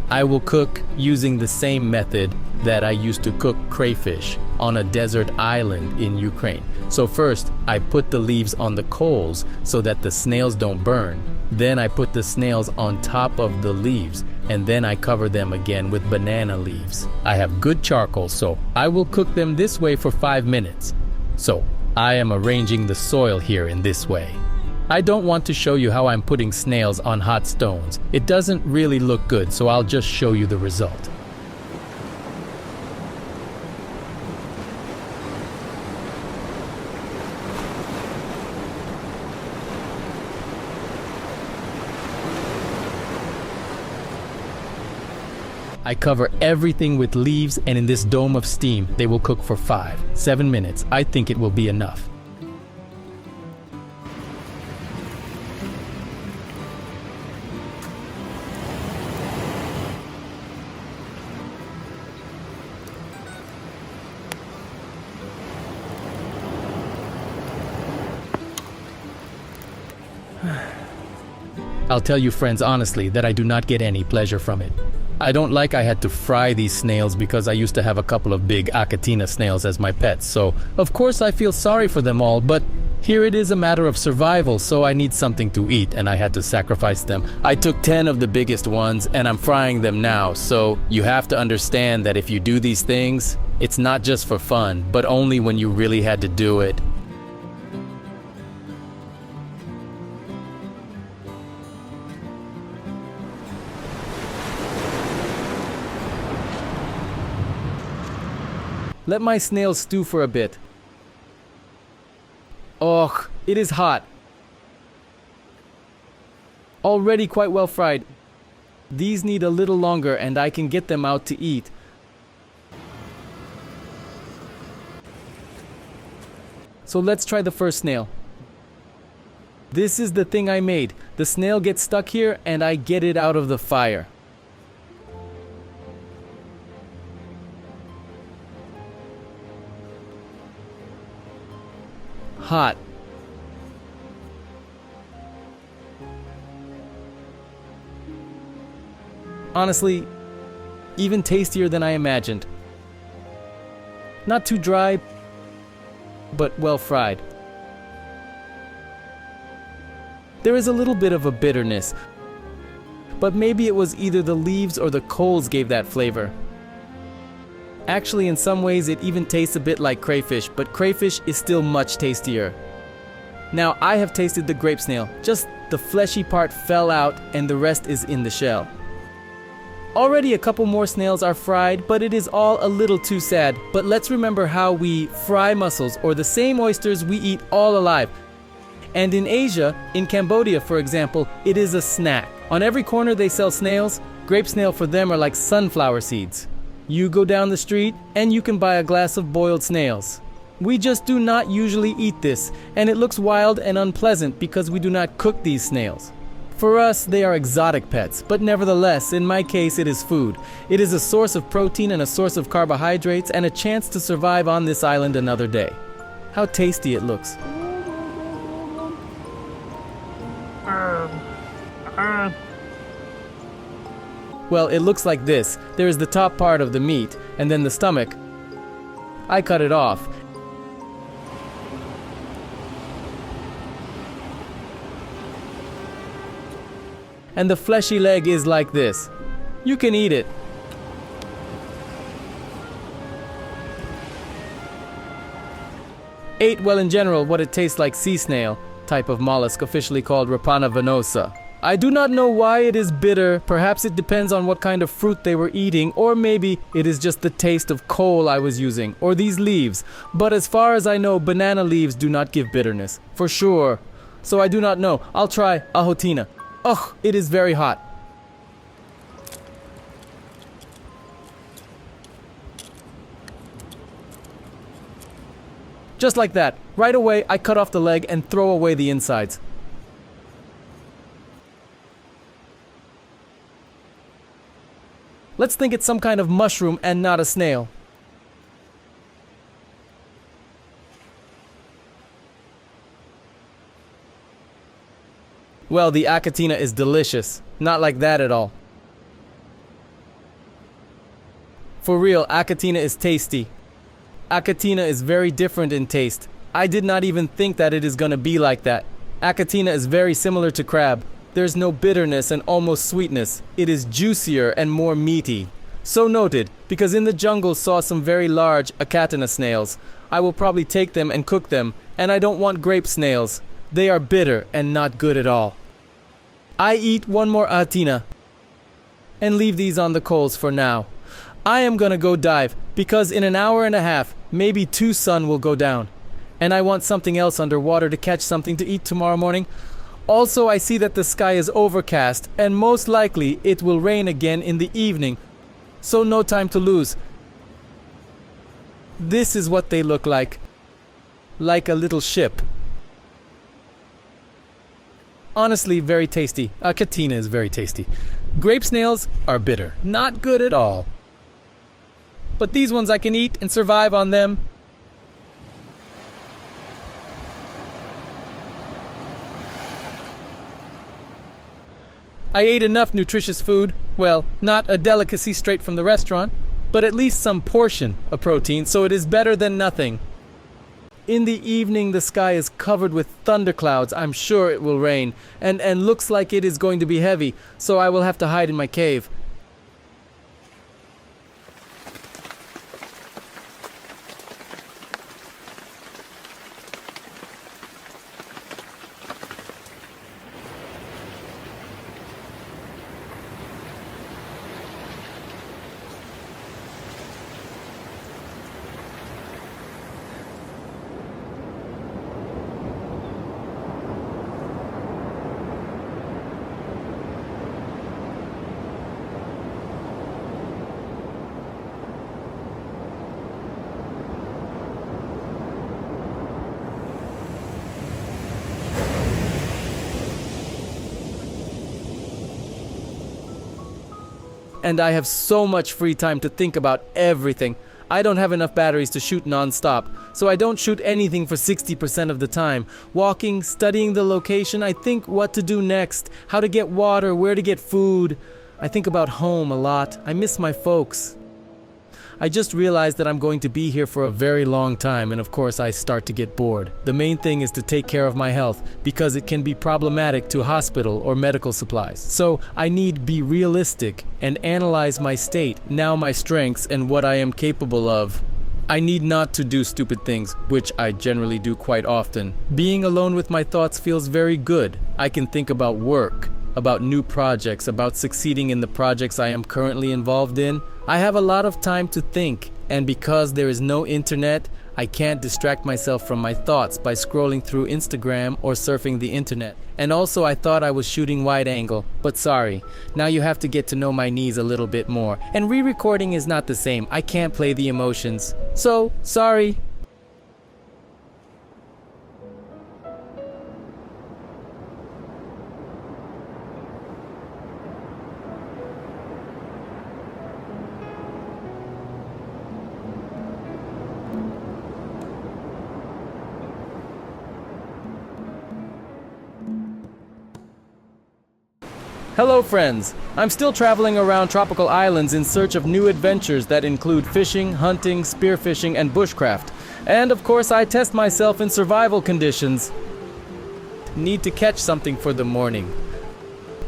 I will cook using the same method that I used to cook crayfish on a desert island in Ukraine. So first, I put the leaves on the coals so that the snails don't burn. Then I put the snails on top of the leaves, and then I cover them again with banana leaves. I have good charcoal, so I will cook them this way for 5 minutes. So I am arranging the soil here in this way. I don't want to show you how I'm putting snails on hot stones. It doesn't really look good, so I'll just show you the result. I cover everything with leaves, and in this dome of steam, they will cook for 5-7 minutes. I think it will be enough. I'll tell you friends honestly that I do not get any pleasure from it. I don't like I had to fry these snails because I used to have a couple of big Achatina snails as my pets, so of course I feel sorry for them all, but here it is a matter of survival, so I need something to eat and I had to sacrifice them. I took 10 of the biggest ones and I'm frying them now, so you have to understand that if you do these things, it's not just for fun, but only when you really had to do it. Let my snails stew for a bit. Oh, it is hot. Already quite well fried. These need a little longer and I can get them out to eat. So let's try the first snail. This is the thing I made. The snail gets stuck here and I get it out of the fire. Hot. Honestly, even tastier than I imagined. Not too dry, but well fried. There is a little bit of a bitterness, but maybe it was either the leaves or the coals gave that flavor. Actually, in some ways, it even tastes a bit like crayfish, but crayfish is still much tastier. Now, I have tasted the grape snail. Just the fleshy part fell out and the rest is in the shell. Already a couple more snails are fried, but it is all a little too sad. But let's remember how we fry mussels or the same oysters we eat all alive. And in Asia, in Cambodia for example, it is a snack. On every corner they sell snails. Grape snail for them are like sunflower seeds. You go down the street and you can buy a glass of boiled snails. We just do not usually eat this, and it looks wild and unpleasant because we do not cook these snails. For us, they are exotic pets, but nevertheless, in my case, it is food. It is a source of protein and a source of carbohydrates and a chance to survive on this island another day. How tasty it looks. Well, it looks like this. There is the top part of the meat, and then the stomach. I cut it off. And the fleshy leg is like this. You can eat it. Ate, well, in general, what it tastes like sea snail, type of mollusk officially called Rapana venosa. I do not know why it is bitter. Perhaps it depends on what kind of fruit they were eating, or maybe it is just the taste of coal I was using, or these leaves. But as far as I know, banana leaves do not give bitterness, for sure. So I do not know. I'll try ahotina. Ugh, it is very hot. Just like that. Right away, I cut off the leg and throw away the insides. Let's think it's some kind of mushroom and not a snail. Well, the Achatina is delicious. Not like that at all. For real, Achatina is tasty. Achatina is very different in taste. I did not even think that it is gonna be like that. Achatina is very similar to crab. There's no bitterness and almost sweetness. It is juicier and more meaty. So noted, because in the jungle saw some very large Achatina snails. I will probably take them and cook them, and I don't want grape snails. They are bitter and not good at all. I eat one more Achatina and leave these on the coals for now. I am gonna go dive, because in an hour and a half, maybe 2 sun will go down. And I want something else underwater to catch something to eat tomorrow morning. Also, I see that the sky is overcast, and most likely it will rain again in the evening. so no time to lose. This is what they look like a little ship. Honestly, very tasty. Catina is very tasty. Grape snails are bitter, not good at all. But these ones I can eat and survive on them. I ate enough nutritious food. Well, not a delicacy straight from the restaurant, but at least some portion of protein, so it is better than nothing. In the evening, the sky is covered with thunderclouds. I'm sure it will rain, and looks like it is going to be heavy, so I will have to hide in my cave. And I have so much free time to think about everything. I don't have enough batteries to shoot non-stop, so I don't shoot anything for 60% of the time. Walking, studying the location, I think what to do next, how to get water, where to get food. I think about home a lot. I miss my folks. I just realized that I'm going to be here for a very long time, and of course I start to get bored. The main thing is to take care of my health, because it can be problematic to hospital or medical supplies. So I need to be realistic and analyze my state, now my strengths, and what I am capable of. I need not to do stupid things, which I generally do quite often. Being alone with my thoughts feels very good. I can think about work, about new projects, about succeeding in the projects I am currently involved in. I have a lot of time to think, and because there is no internet, I can't distract myself from my thoughts by scrolling through Instagram or surfing the internet. And also I thought I was shooting wide angle, but sorry, now you have to get to know my knees a little bit more. And re-recording is not the same, I can't play the emotions. So, sorry. Hello friends! I'm still traveling around tropical islands in search of new adventures that include fishing, hunting, spearfishing, and bushcraft. And of course I test myself in survival conditions. Need to catch something for the morning.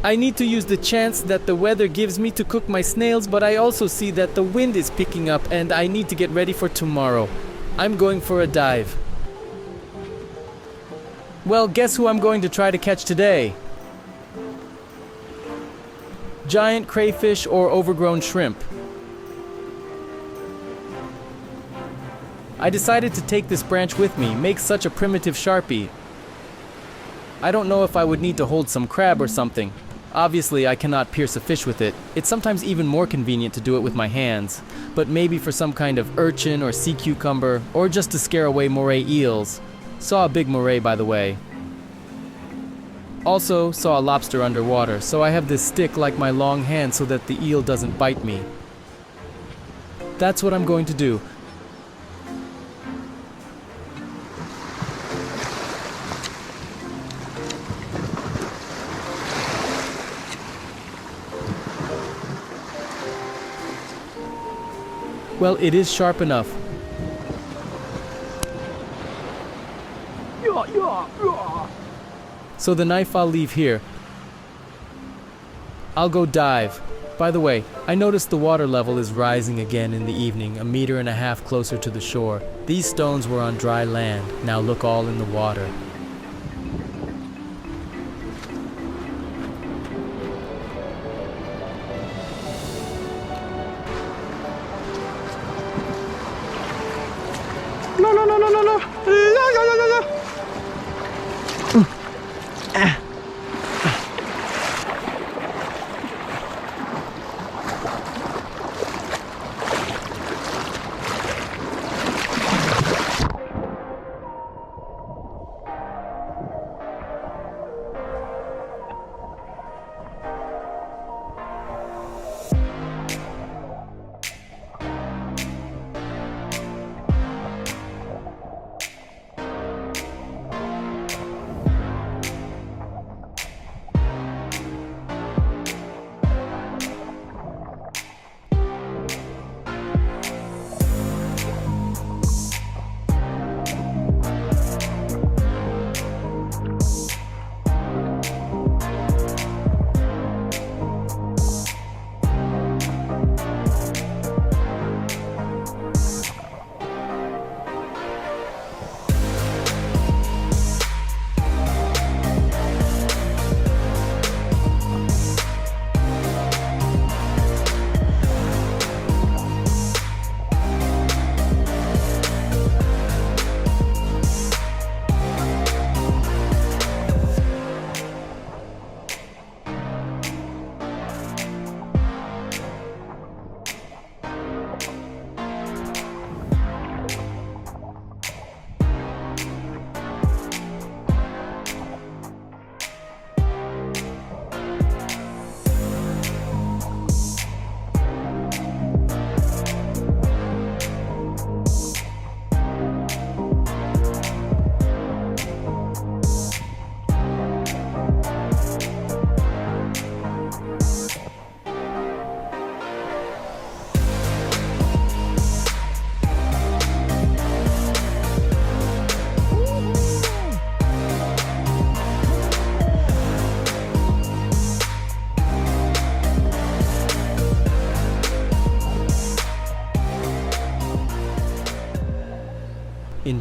I need to use the chance that the weather gives me to cook my snails, but I also see that the wind is picking up and I need to get ready for tomorrow. I'm going for a dive. Well, guess who I'm going to try to catch today? Giant crayfish or overgrown shrimp. I decided to take this branch with me, make such a primitive Sharpie. I don't know if I would need to hold some crab or something. Obviously, I cannot pierce a fish with it. It's sometimes even more convenient to do it with my hands. But maybe for some kind of urchin or sea cucumber, or just to scare away moray eels. Saw a big moray, by the way. Also saw a lobster underwater, so I have this stick like my long hand so that the eel doesn't bite me. That's what I'm going to do. Well, it is sharp enough. So the knife I'll leave here. I'll go dive. By the way, I noticed the water level is rising again in the evening, 1.5 meters closer to the shore. These stones were on dry land, now look all in the water.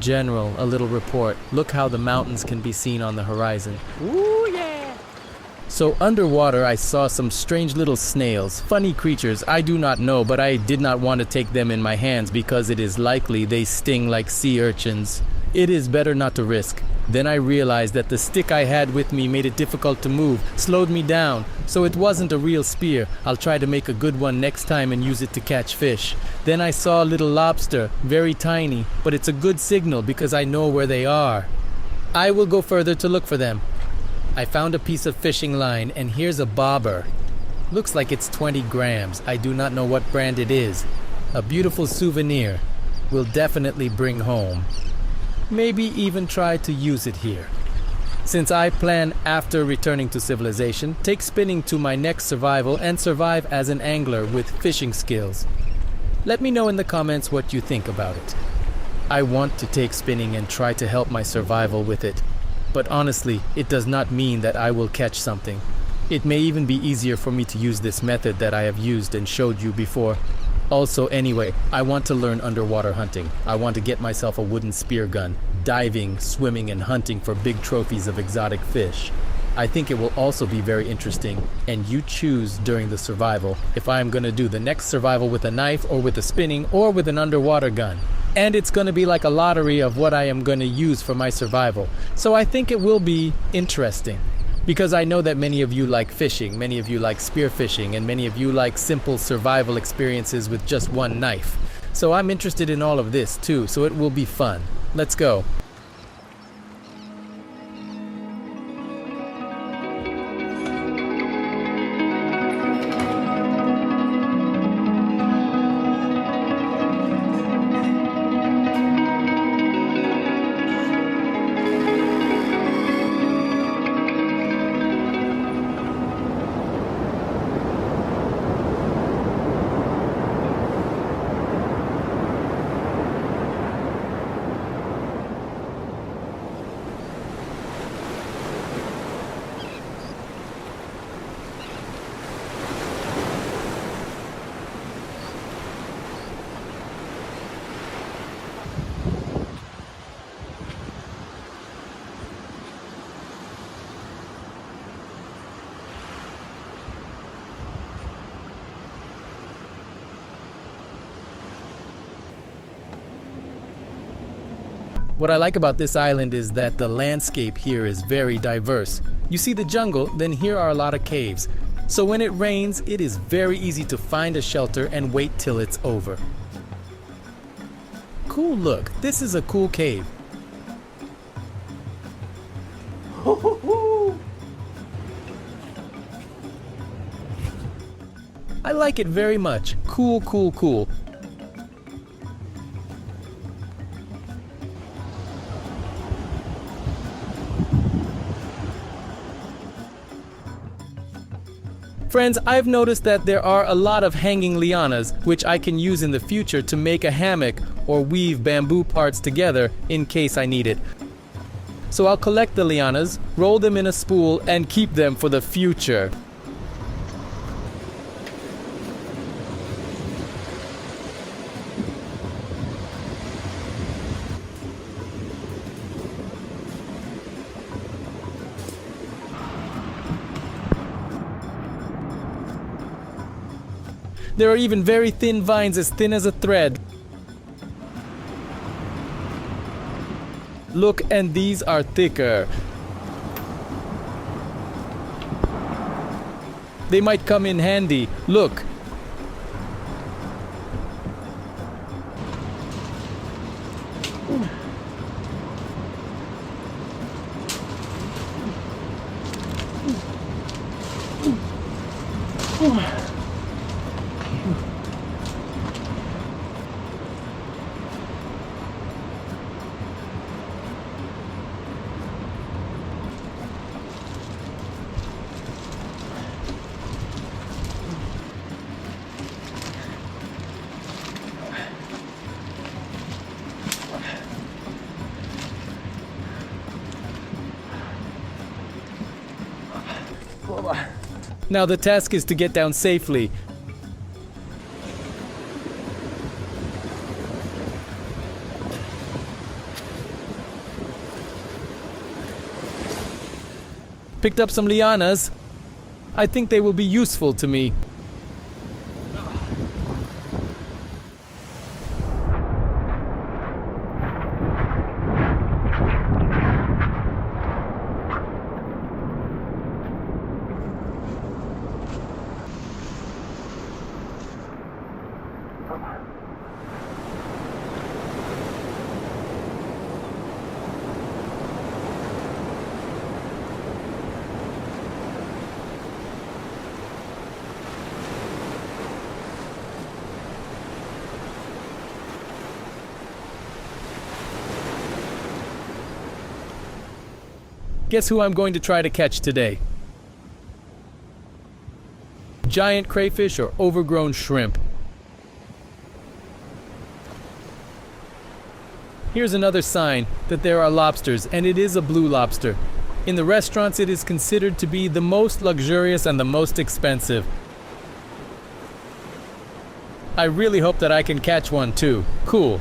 general, a little report. Look how the mountains can be seen on the horizon. Ooh, yeah. So underwater I saw some strange little snails, funny creatures I do not know, but I did not want to take them in my hands because it is likely they sting like sea urchins. It is better not to risk. Then I realized that the stick I had with me made it difficult to move, slowed me down, so it wasn't a real spear. I'll try to make a good one next time and use it to catch fish. Then I saw a little lobster, very tiny, but it's a good signal because I know where they are. I will go further to look for them. I found a piece of fishing line, and here's a bobber. Looks like it's 20 grams. I do not know what brand it is. A beautiful souvenir. Will definitely bring home. Maybe even try to use it here. Since I plan, after returning to civilization, take spinning to my next survival and survive as an angler with fishing skills. Let me know in the comments what you think about it. I want to take spinning and try to help my survival with it. But honestly, it does not mean that I will catch something. It may even be easier for me to use this method that I have used and showed you before. Also, anyway, I want to learn underwater hunting. I want to get myself a wooden spear gun, diving, swimming, and hunting for big trophies of exotic fish. I think it will also be very interesting, and you choose during the survival if I am going to do the next survival with a knife or with a spinning or with an underwater gun. And it's going to be like a lottery of what I am going to use for my survival. So I think it will be interesting. Because I know that many of you like fishing, many of you like spearfishing, and many of you like simple survival experiences with just one knife. So I'm interested in all of this too, so it will be fun. Let's go. What I like about this island is that the landscape here is very diverse. You see the jungle, then here are a lot of caves. So when it rains, it is very easy to find a shelter and wait till it's over. Cool look, this is a cool cave. I like it very much. Cool, cool, cool. Friends, I've noticed that there are a lot of hanging lianas, which I can use in the future to make a hammock or weave bamboo parts together in case I need it. So I'll collect the lianas, roll them in a spool, and keep them for the future. There are even very thin vines as thin as a thread. Look, and these are thicker. They might come in handy. Look. Now the task is to get down safely. picked up some lianas. I think they will be useful to me. Guess who I'm going to try to catch today? Giant crayfish or overgrown shrimp. Here's another sign that there are lobsters, and it is a blue lobster. In the restaurants, it is considered to be the most luxurious and the most expensive. I really hope that I can catch one too. Cool.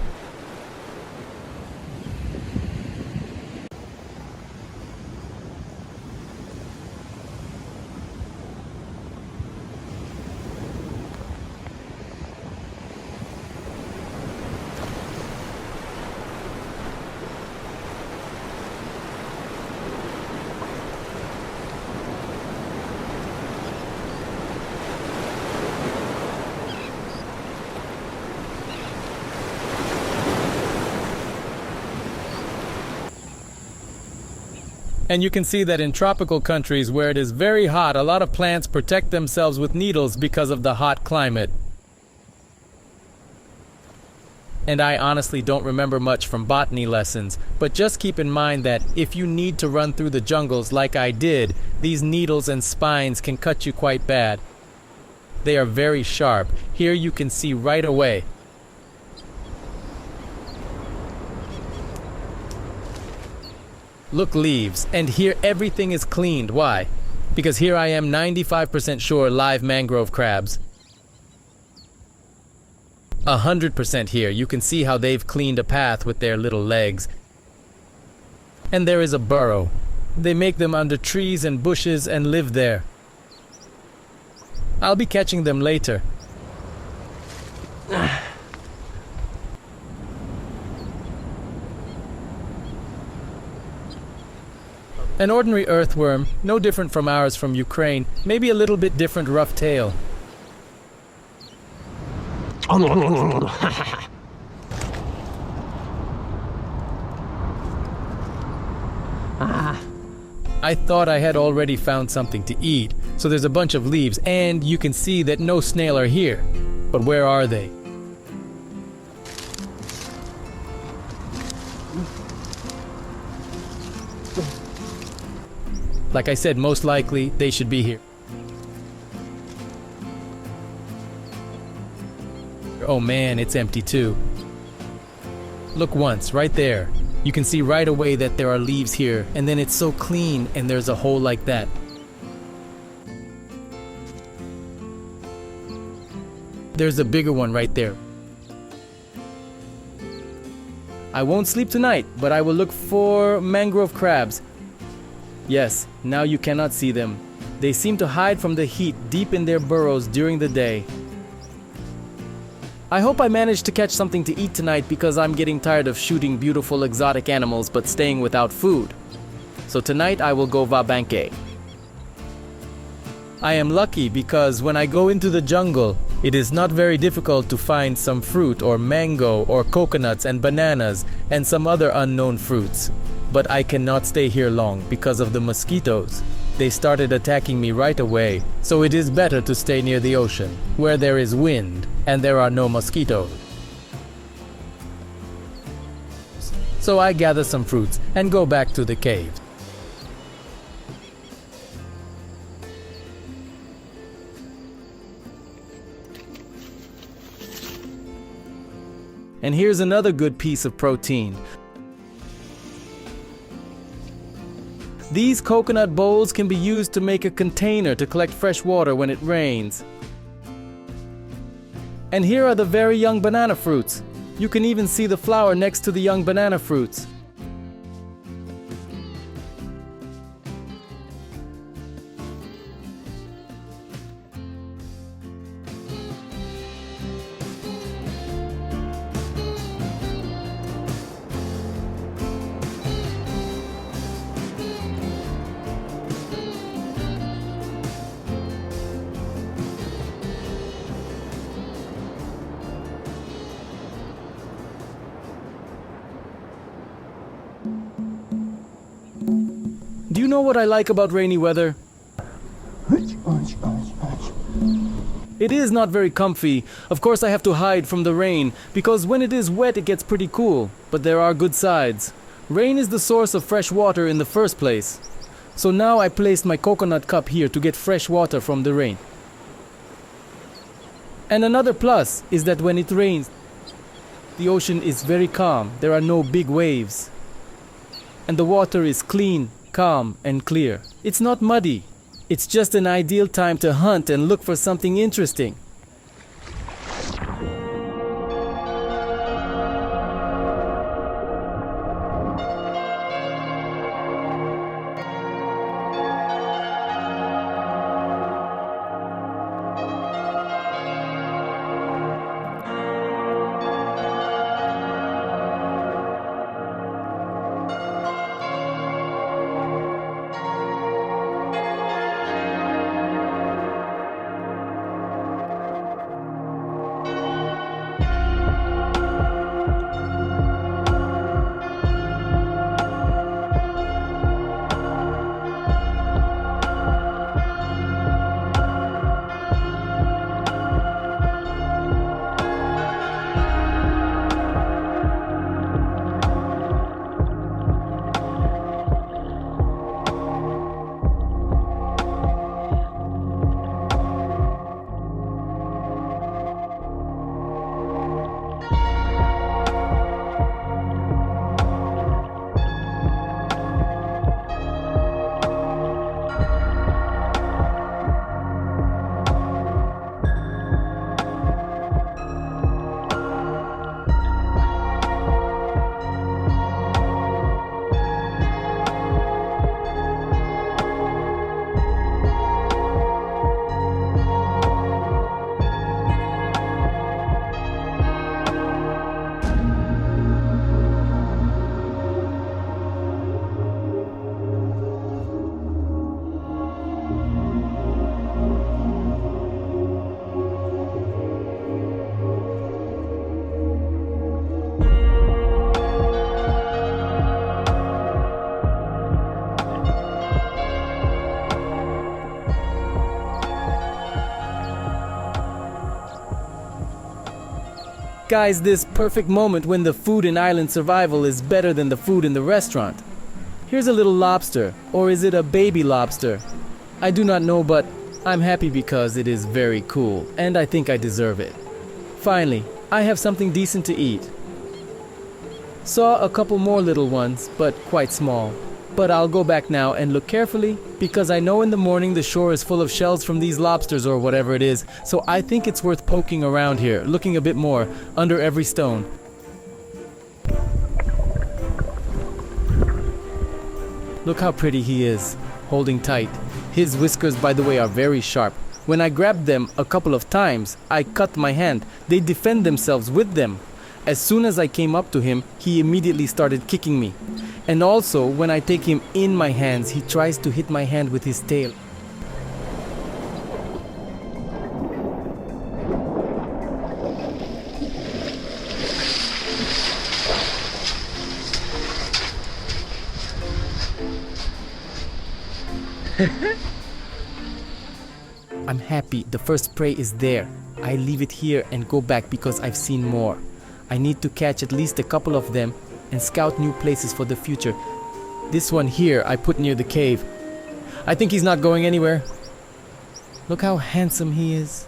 And you can see that in tropical countries where it is very hot, a lot of plants protect themselves with needles because of the hot climate. And I honestly don't remember much from botany lessons, but just keep in mind that if you need to run through the jungles like I did, these needles and spines can cut you quite bad. They are very sharp. Here you can see right away. Look, leaves, and here everything is cleaned. Why? Because here I am 95% sure live mangrove crabs. 100% here. You can see how they've cleaned a path with their little legs. And there is a burrow. They make them under trees and bushes and live there. I'll be catching them later. An ordinary earthworm, no different from ours from Ukraine, maybe a little bit different rough tail. I thought I had already found something to eat, so there's a bunch of leaves, and you can see that no snail are here. But where are they? Like I said, most likely they should be here. Oh man, it's empty too. Look once, right there. You can see right away that there are leaves here, and then it's so clean and there's a hole like that. There's a bigger one right there. I won't sleep tonight, but I will look for mangrove crabs. Yes, now you cannot see them. They seem to hide from the heat deep in their burrows during the day. I hope I managed to catch something to eat tonight because I'm getting tired of shooting beautiful exotic animals but staying without food. So tonight I will go va-banque. I am lucky because when I go into the jungle, it is not very difficult to find some fruit or mango or coconuts and bananas and some other unknown fruits. But I cannot stay here long because of the mosquitoes. They started attacking me right away, so it is better to stay near the ocean, where there is wind and there are no mosquitoes. So I gather some fruits and go back to the cave. And here's another good piece of protein. These coconut bowls can be used to make a container to collect fresh water when it rains. And here are the very young banana fruits. You can even see the flower next to the young banana fruits. know what I like about rainy weather? It is not very comfy. Of course I have to hide from the rain, because when it is wet it gets pretty cool. But there are good sides. Rain is the source of fresh water in the first place. So now I placed my coconut cup here to get fresh water from the rain. And another plus is that when it rains, the ocean is very calm. There are no big waves. And the water is clean, calm, and clear. It's not muddy. It's just an ideal time to hunt and look for something interesting. Guys, this perfect moment when the food in island survival is better than the food in the restaurant. Here's a little lobster, or is it a baby lobster? I do not know, but I'm happy because it is very cool, and I think I deserve it. Finally, I have something decent to eat. Saw a couple more little ones, but quite small. But I'll go back now and look carefully, because I know in the morning the shore is full of shells from these lobsters or whatever it is, so I think it's worth poking around here, looking a bit more, under every stone. Look how pretty he is, holding tight. His whiskers, by the way, are very sharp. When I grabbed them a couple of times, I cut my hand. They defend themselves with them. As soon as I came up to him, he immediately started kicking me. And also, when I take him in my hands, he tries to hit my hand with his tail. I'm happy the first prey is there. I leave it here and go back because I've seen more. I need to catch at least a couple of them and scout new places for the future. This one here I put near the cave. I think he's not going anywhere. Look how handsome he is.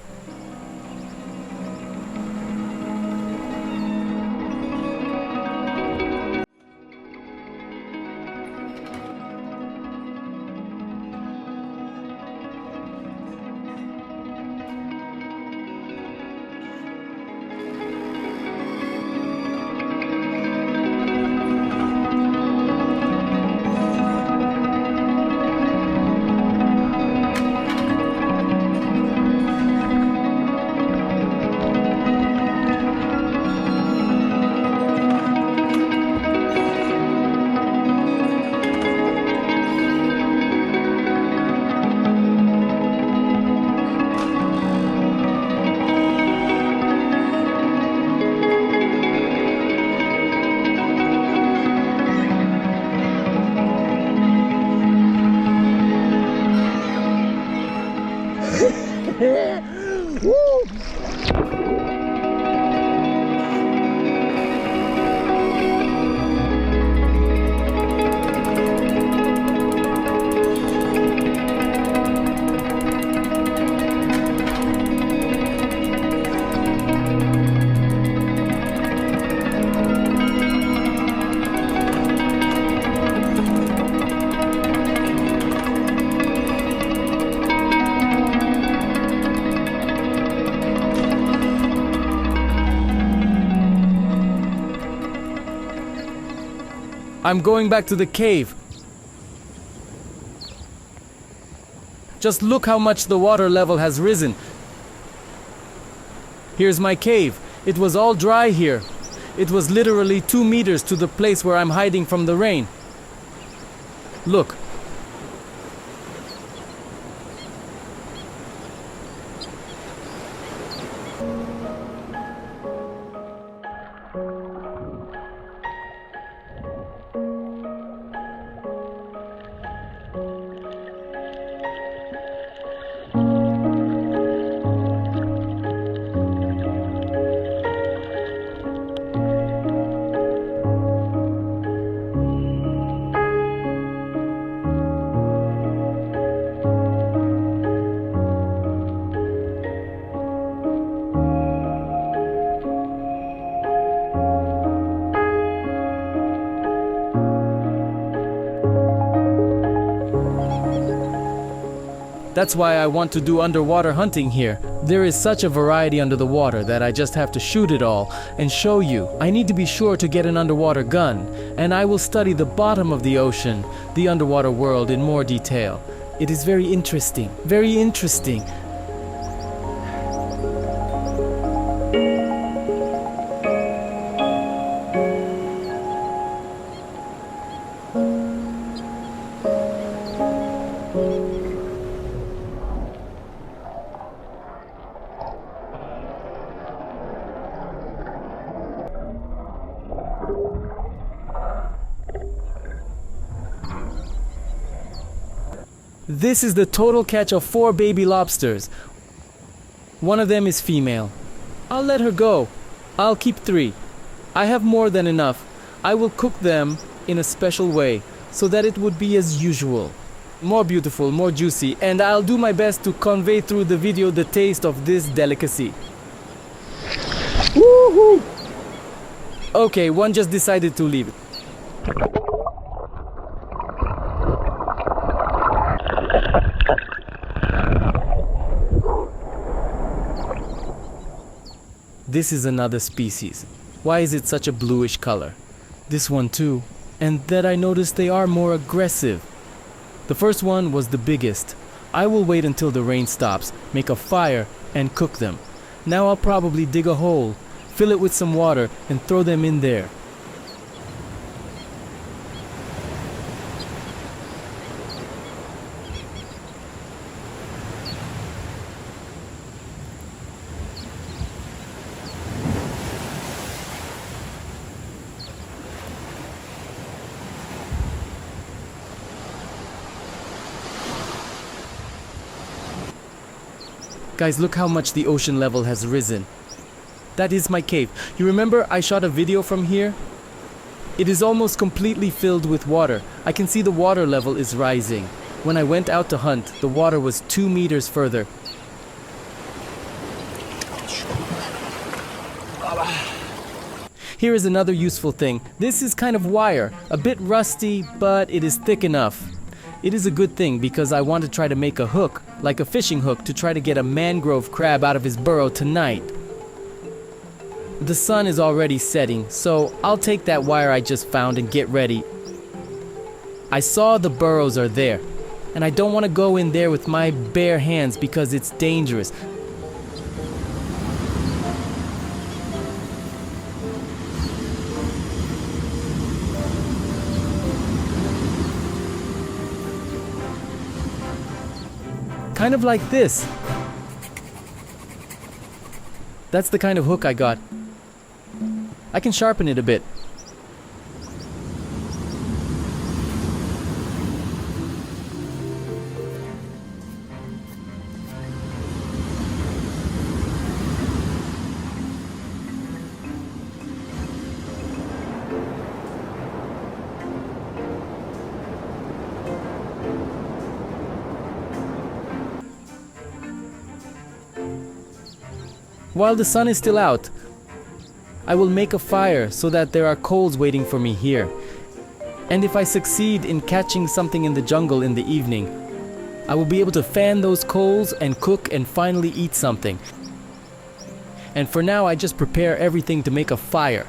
I'm going back to the cave. Just look how much the water level has risen. Here's my cave. It was all dry here. It was literally 2 meters to the place where I'm hiding from the rain. Look. That's why I want to do underwater hunting here. There is such a variety under the water that I just have to shoot it all and show you. I need to be sure to get an underwater gun, and I will study the bottom of the ocean, the underwater world in more detail. It is very interesting, very interesting. This is the total catch of 4 baby lobsters. One of them is female. I'll let her go. I'll keep 3. I have more than enough. I will cook them in a special way so that it would be as usual. More beautiful, more juicy, and I'll do my best to convey through the video the taste of this delicacy. Woohoo! Okay, one just decided to leave. This is another species. Why is it such a bluish color? This one too. And that I noticed they are more aggressive. The first one was the biggest. I will wait until the rain stops, make a fire, and cook them. Now I'll probably dig a hole, fill it with some water, and throw them in there. Guys, look how much the ocean level has risen. That is my cave. You remember I shot a video from here? It is almost completely filled with water. I can see the water level is rising. When I went out to hunt, the water was 2 meters further. Here is another useful thing. This is kind of wire, a bit rusty, but it is thick enough. It is a good thing because I want to try to make a hook, like a fishing hook, to try to get a mangrove crab out of his burrow tonight. The sun is already setting, so I'll take that wire I just found and get ready. I saw the burrows are there, and I don't want to go in there with my bare hands because it's dangerous. Kind of like this. That's the kind of hook I got. I can sharpen it a bit. While the sun is still out, I will make a fire so that there are coals waiting for me here. And if I succeed in catching something in the jungle in the evening, I will be able to fan those coals and cook and finally eat something. And for now, I just prepare everything to make a fire.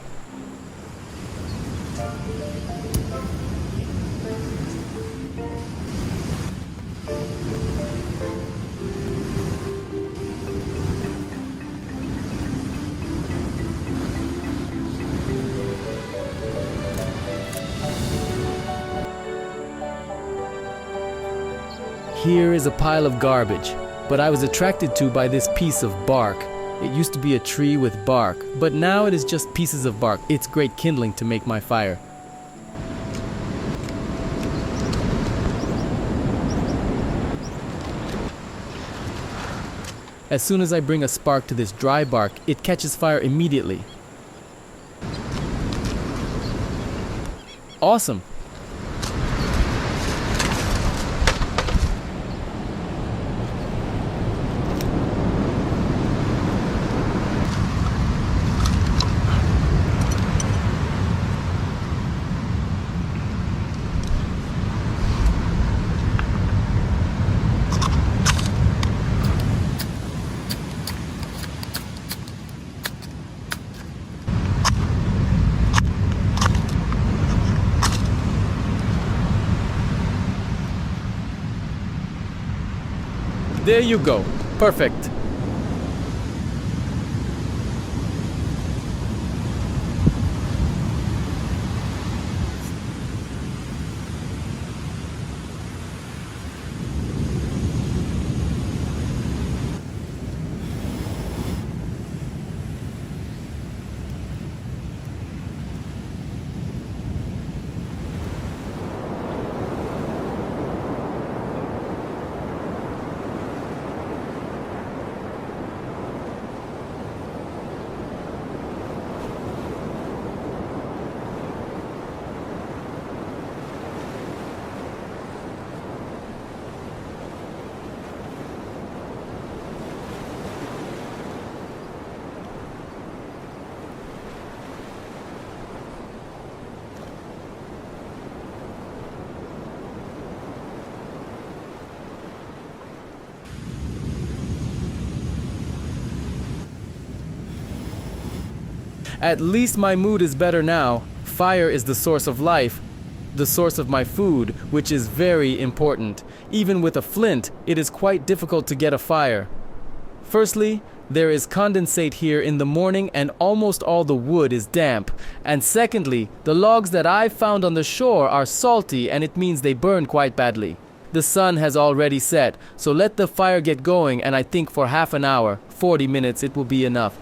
Here is a pile of garbage, but I was attracted to by this piece of bark. It used to be a tree with bark, but now it is just pieces of bark. It's great kindling to make my fire. As soon as I bring a spark to this dry bark, it catches fire immediately. Awesome! There you go. Perfect. At least my mood is better now. Fire is the source of life, the source of my food, which is very important. Even with a flint, it is quite difficult to get a fire. Firstly, there is condensate here in the morning and almost all the wood is damp. And secondly, the logs that I found on the shore are salty and it means they burn quite badly. The sun has already set, so let the fire get going, and I think for half an hour, 40 minutes, it will be enough.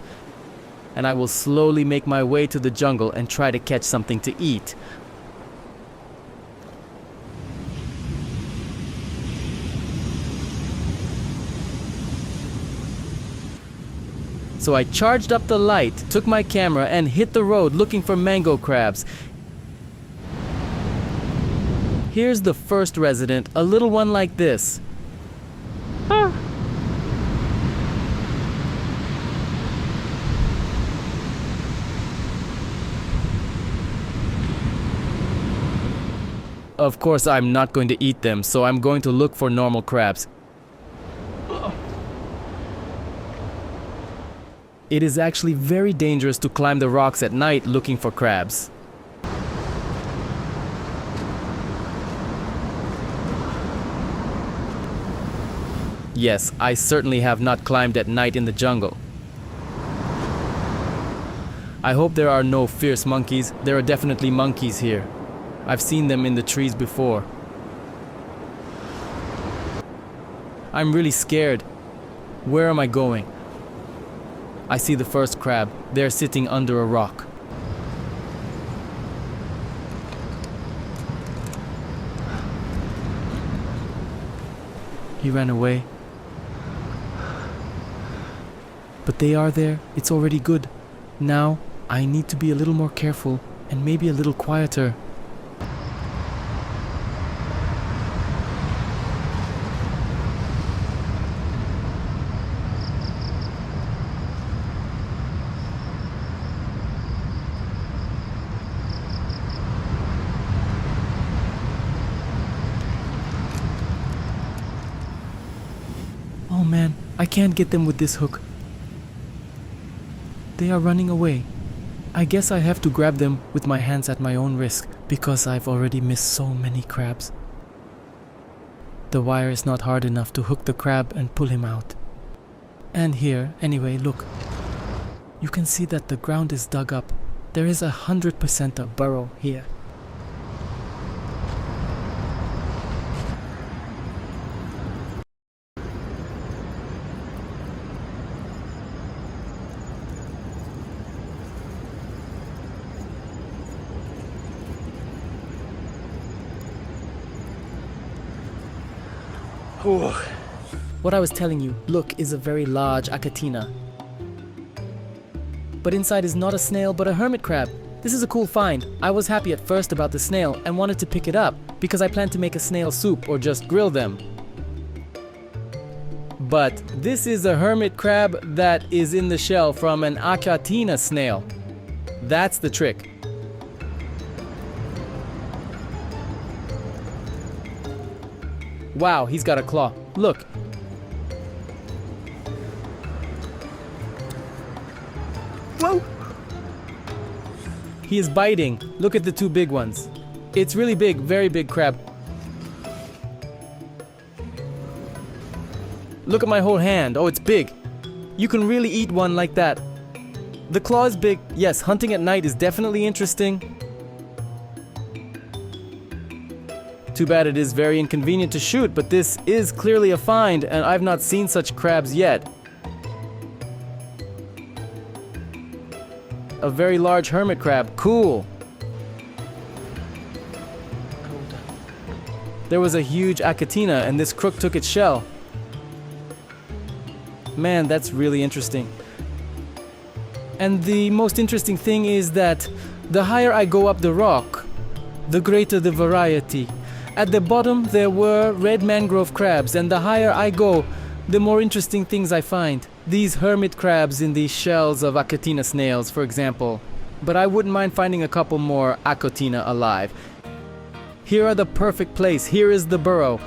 And I will slowly make my way to the jungle and try to catch something to eat. So I charged up the light, took my camera, and hit the road looking for mango crabs. Here's the first resident, a little one like this. Of course, I'm not going to eat them, so I'm going to look for normal crabs. It is actually very dangerous to climb the rocks at night looking for crabs. Yes, I certainly have not climbed at night in the jungle. I hope there are no fierce monkeys. There are definitely monkeys here. I've seen them in the trees before. I'm really scared. Where am I going? I see the first crab. They're sitting under a rock. He ran away. But they are there. It's already good. Now, I need to be a little more careful and maybe a little quieter. Oh man, I can't get them with this hook. They are running away. I guess I have to grab them with my hands at my own risk because I've already missed so many crabs. The wire is not hard enough to hook the crab and pull him out. And here, anyway, look. You can see that the ground is dug up. There is 100% a burrow here. What I was telling you, look, is a very large achatina. But inside is not a snail but a hermit crab. This is a cool find. I was happy at first about the snail and wanted to pick it up because I planned to make a snail soup or just grill them. But this is a hermit crab that is in the shell from an achatina snail. That's the trick. Wow, he's got a claw. Look. Whoa! He is biting. Look at the two big ones. It's really big, very big crab. Look at my whole hand. Oh, it's big. You can really eat one like that. The claw is big. Yes, hunting at night is definitely interesting. Too bad it is very inconvenient to shoot, but this is clearly a find, and I've not seen such crabs yet. A very large hermit crab. Cool. There was a huge achatina, and this crook took its shell. Man, that's really interesting. And the most interesting thing is that the higher I go up the rock, the greater the variety. At the bottom there were red mangrove crabs, and the higher I go, the more interesting things I find. These hermit crabs in the shells of achatina snails, for example. But I wouldn't mind finding a couple more achatina alive. Here are the perfect place. Here is the burrow.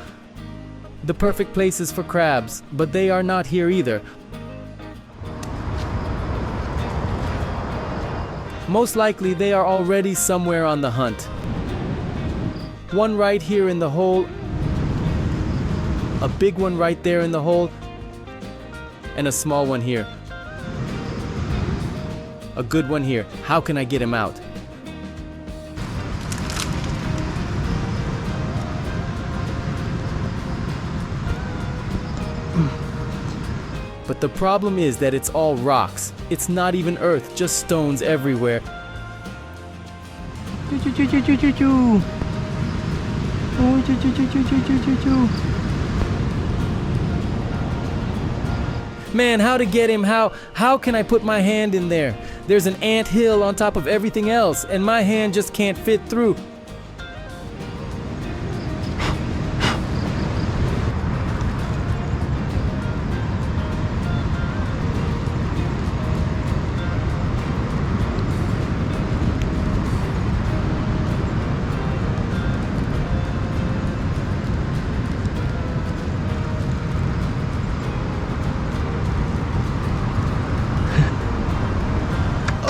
The perfect places for crabs, but they are not here either. Most likely they are already somewhere on the hunt. One right here in the hole, a big one right there in the hole, and a small one here. A good one here. How can I get him out? But the problem is that it's all rocks. It's not even earth, just stones everywhere. Man, how to get him? How can I put my hand in there? There's an ant hill on top of everything else, and my hand just can't fit through.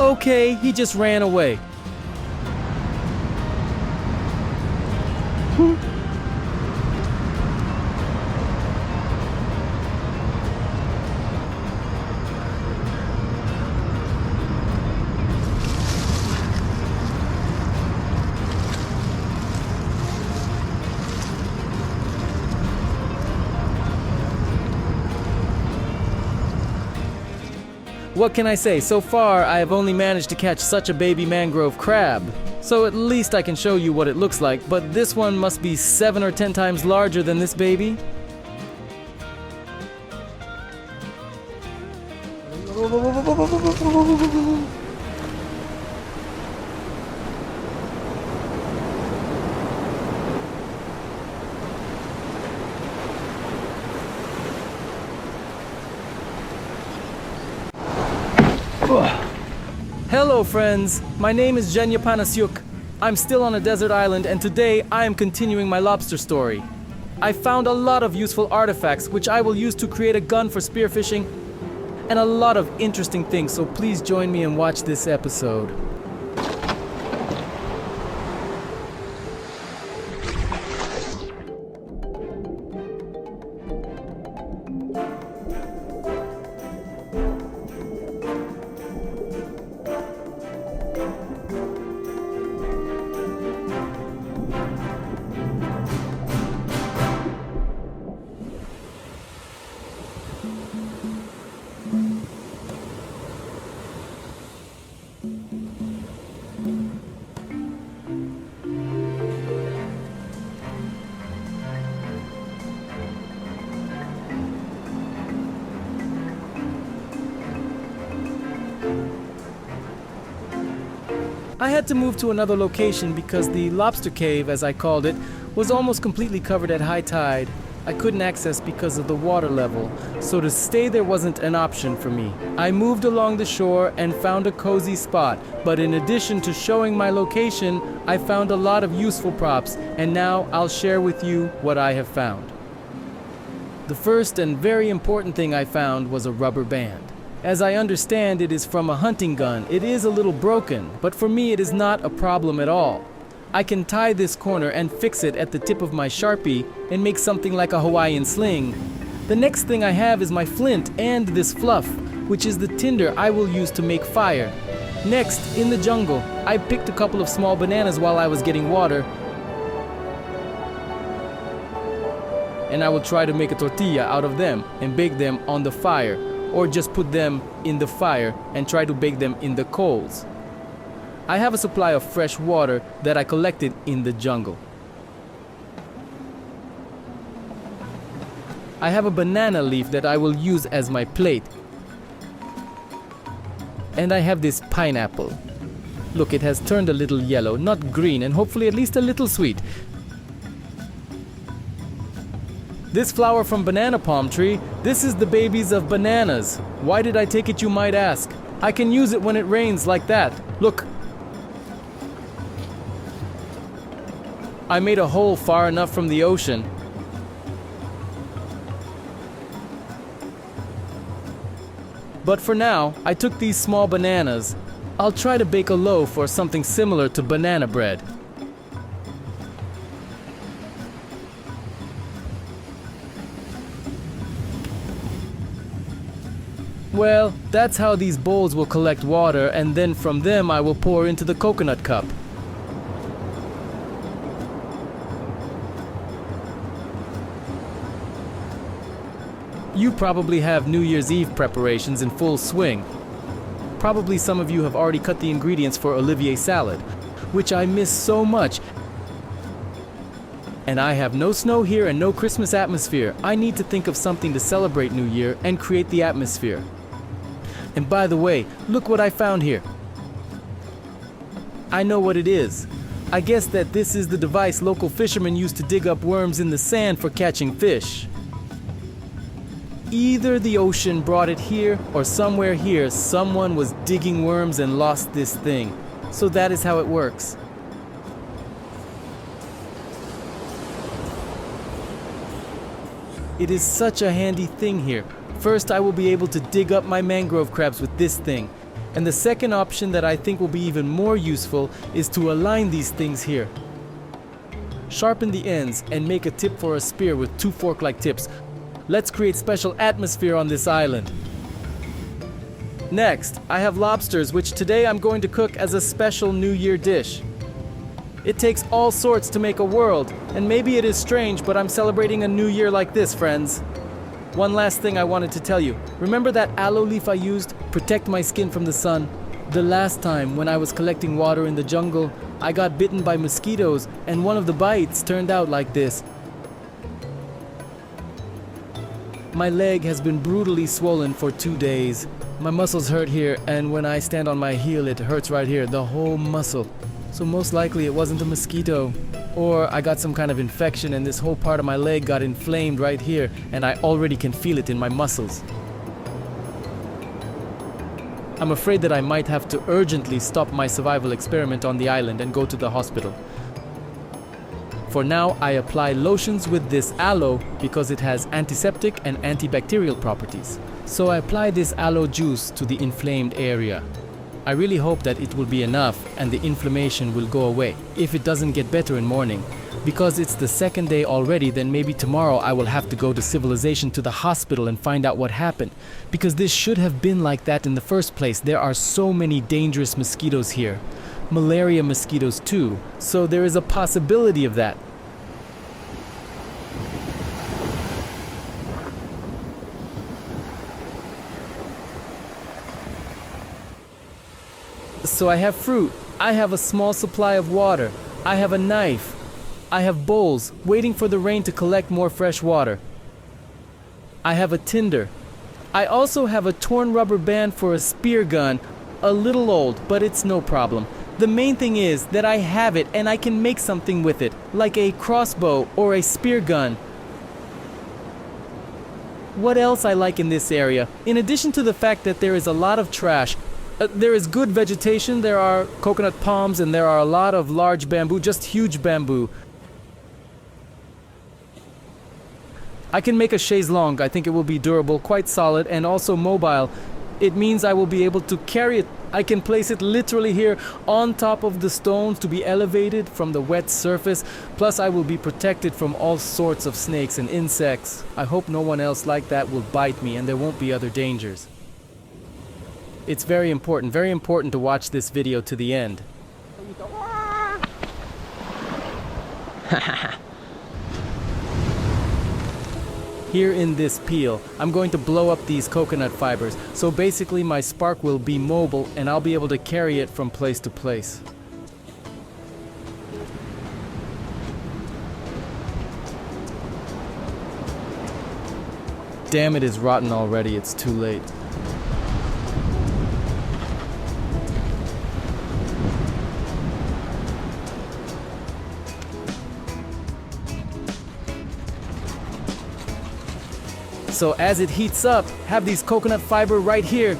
Okay, he just ran away. What can I say? So far, I have only managed to catch such a baby mangrove crab. So at least I can show you what it looks like, but this one must be 7 or 10 times larger than this baby. Hello friends, my name is Jenya. I'm still on a desert island, and today I am continuing my lobster story. I found a lot of useful artifacts which I will use to create a gun for spearfishing and a lot of interesting things, so please join me and watch this episode. I had to move to another location because the lobster cave, as I called it, was almost completely covered at high tide. I couldn't access because of the water level, so to stay there wasn't an option for me. I moved along the shore and found a cozy spot, but in addition to showing my location, I found a lot of useful props, and now I'll share with you what I have found. The first and very important thing I found was a rubber band. As I understand, it is from a hunting gun. It is a little broken, but for me it is not a problem at all. I can tie this corner and fix it at the tip of my Sharpie and make something like a Hawaiian sling. The next thing I have is my flint and this fluff, which is the tinder I will use to make fire. Next, in the jungle, I picked a couple of small bananas while I was getting water, and I will try to make a tortilla out of them and bake them on the fire, or just put them in the fire and try to bake them in the coals. I have a supply of fresh water that I collected in the jungle. I have a banana leaf that I will use as my plate. And I have this pineapple. Look, it has turned a little yellow, not green, and hopefully at least a little sweet. This flower from banana palm tree, this is the babies of bananas. Why did I take it, you might ask? I can use it when it rains like that. Look. I made a hole far enough from the ocean. But for now, I took these small bananas. I'll try to bake a loaf or something similar to banana bread. Well, that's how these bowls will collect water, and then from them I will pour into the coconut cup. You probably have New Year's Eve preparations in full swing. Probably some of you have already cut the ingredients for Olivier salad, which I miss so much. And I have no snow here and no Christmas atmosphere. I need to think of something to celebrate New Year and create the atmosphere. And by the way, look what I found here. I know what it is. I guess that this is the device local fishermen used to dig up worms in the sand for catching fish. Either the ocean brought it here, or somewhere here someone was digging worms and lost this thing. So that is how it works. It is such a handy thing here. First, I will be able to dig up my mangrove crabs with this thing. And the second option that I think will be even more useful is to align these things here. Sharpen the ends and make a tip for a spear with two fork-like tips. Let's create special atmosphere on this island. Next, I have lobsters, which today I'm going to cook as a special New Year dish. It takes all sorts to make a world, and maybe it is strange, but I'm celebrating a new year like this, friends. One last thing I wanted to tell you. Remember that aloe leaf I used? Protect my skin from the sun. The last time when I was collecting water in the jungle, I got bitten by mosquitoes, and one of the bites turned out like this. My leg has been brutally swollen for 2 days. My muscles hurt here, and when I stand on my heel, it hurts right here, the whole muscle. So most likely it wasn't a mosquito. Or I got some kind of infection and this whole part of my leg got inflamed right here, and I already can feel it in my muscles. I'm afraid that I might have to urgently stop my survival experiment on the island and go to the hospital. For now, I apply lotions with this aloe because it has antiseptic and antibacterial properties. So I apply this aloe juice to the inflamed area. I really hope that it will be enough and the inflammation will go away if it doesn't get better in morning. Because it's the second day already, then maybe tomorrow I will have to go to civilization to the hospital and find out what happened. Because this should have been like that in the first place. There are so many dangerous mosquitoes here. Malaria mosquitoes too, so there is a possibility of that. So I have fruit, I have a small supply of water, I have a knife, I have bowls waiting for the rain to collect more fresh water. I have a tinder. I also have a torn rubber band for a spear gun, a little old, but it's no problem. The main thing is that I have it and I can make something with it, like a crossbow or a spear gun. What else I like in this area? In addition to the fact that there is a lot of trash, there is good vegetation, there are coconut palms and there are a lot of large bamboo, just huge bamboo. I can make a chaise longue. I think it will be durable, quite solid, and also mobile. It means I will be able to carry it. I can place it literally here on top of the stones to be elevated from the wet surface. Plus I will be protected from all sorts of snakes and insects. I hope no one else like that will bite me and there won't be other dangers. It's very important to watch this video to the end. Here in this peel, I'm going to blow up these coconut fibers, so basically my spark will be mobile and I'll be able to carry it from place to place. Damn, it is rotten already, it's too late. So as it heats up, have these coconut fiber right here.